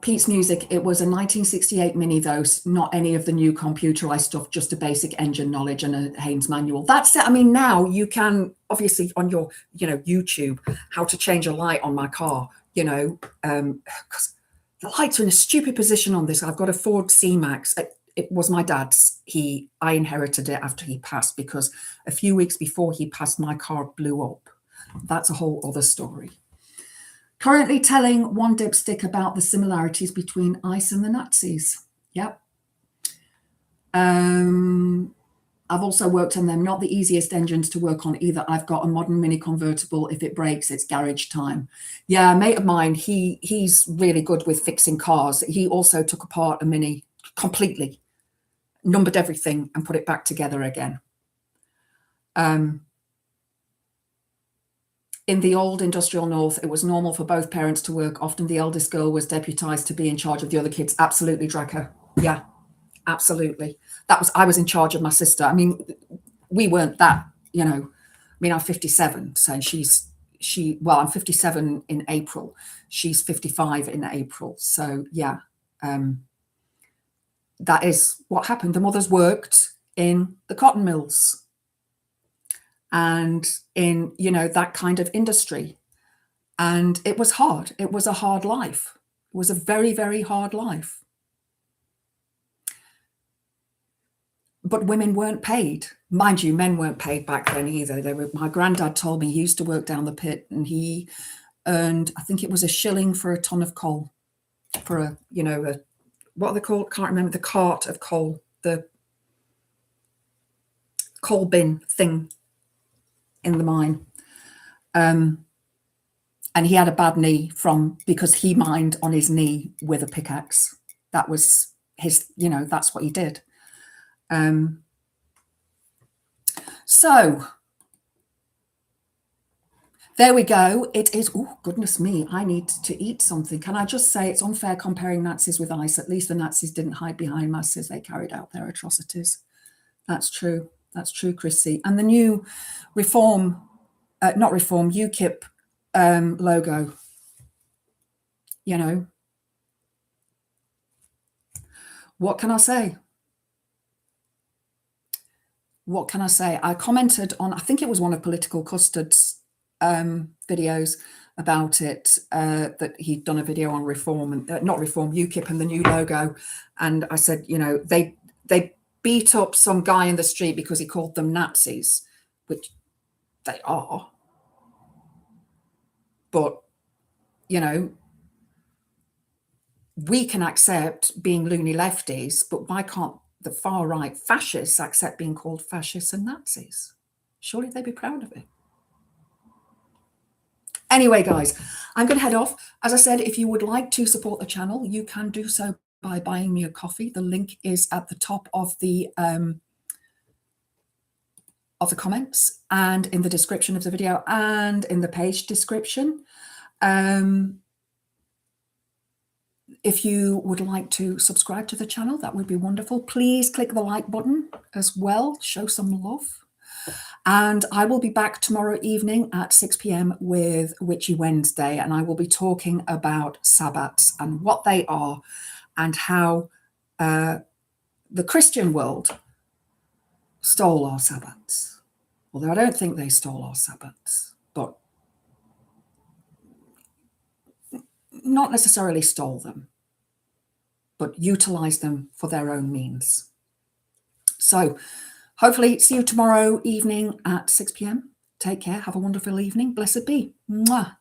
Pete's Music, it was a 1968 Mini though, not any of the new computerized stuff, just a basic engine knowledge and a Haynes manual. That's it. I mean, now you can obviously on your, you know, YouTube, how to change a light on my car, you know, because the lights are in a stupid position on this. I've got a Ford C-Max. It was my dad's. I inherited it after he passed because a few weeks before he passed, my car blew up. That's a whole other story. Currently telling one dipstick about the similarities between ICE and the Nazis. Yep. I've also worked on them. Not the easiest engines to work on either. I've got a modern Mini convertible. If it breaks, it's garage time. Yeah, a mate of mine, he's really good with fixing cars. He also took apart a Mini completely, numbered everything and put it back together again. In the old industrial North, it was normal for both parents to work. Often the eldest girl was deputized to be in charge of the other kids. Absolutely, Draco. Yeah, absolutely. I was in charge of my sister. I mean, we weren't that, you know, I mean, I'm 57, so I'm 57 in April. She's 55 in April. So yeah, that is what happened. The mothers worked in the cotton mills and in, you know, that kind of industry. And it was hard. It was a hard life. It was a very, very hard life. But women weren't paid. Mind you, men weren't paid back then either. My granddad told me he used to work down the pit and he earned, I think it was $1 for a ton of coal for a, you know, what are they called? Can't remember, the cart of coal, the coal bin thing in the mine. And he had a bad knee because he mined on his knee with a pickaxe. That was his, you know, that's what he did. So there we go. It is, oh, goodness me, I need to eat something. Can I just say it's unfair comparing Nazis with ICE. At least the Nazis didn't hide behind masses. They carried out their atrocities. That's true. That's true, Chrissy. And the new UKIP logo, you know, what can I say? What can I say? I commented on, I think it was one of Political Custard's videos about it, that he'd done a video on reform and not reform, UKIP and the new logo. And I said, you know, they beat up some guy in the street because he called them Nazis, which they are. But, you know, we can accept being loony lefties, but why can't the far right fascists accept being called fascists and Nazis? Surely they'd be proud of it. Anyway, guys, I'm going to head off. As I said, if you would like to support the channel, you can do so by buying me a coffee. The link is at the top of the comments and in the description of the video and in the page description. If you would like to subscribe to the channel, that would be wonderful. Please click the like button as well. Show some love. And I will be back tomorrow evening at 6 p.m. with Witchy Wednesday, and I will be talking about Sabbats and what they are and how the Christian world stole our Sabbats. Although I don't think they stole our Sabbats, not necessarily stole them, but utilized them for their own means. So hopefully see you tomorrow evening at 6 p.m. Take care. Have a wonderful evening. Blessed be. Mwah.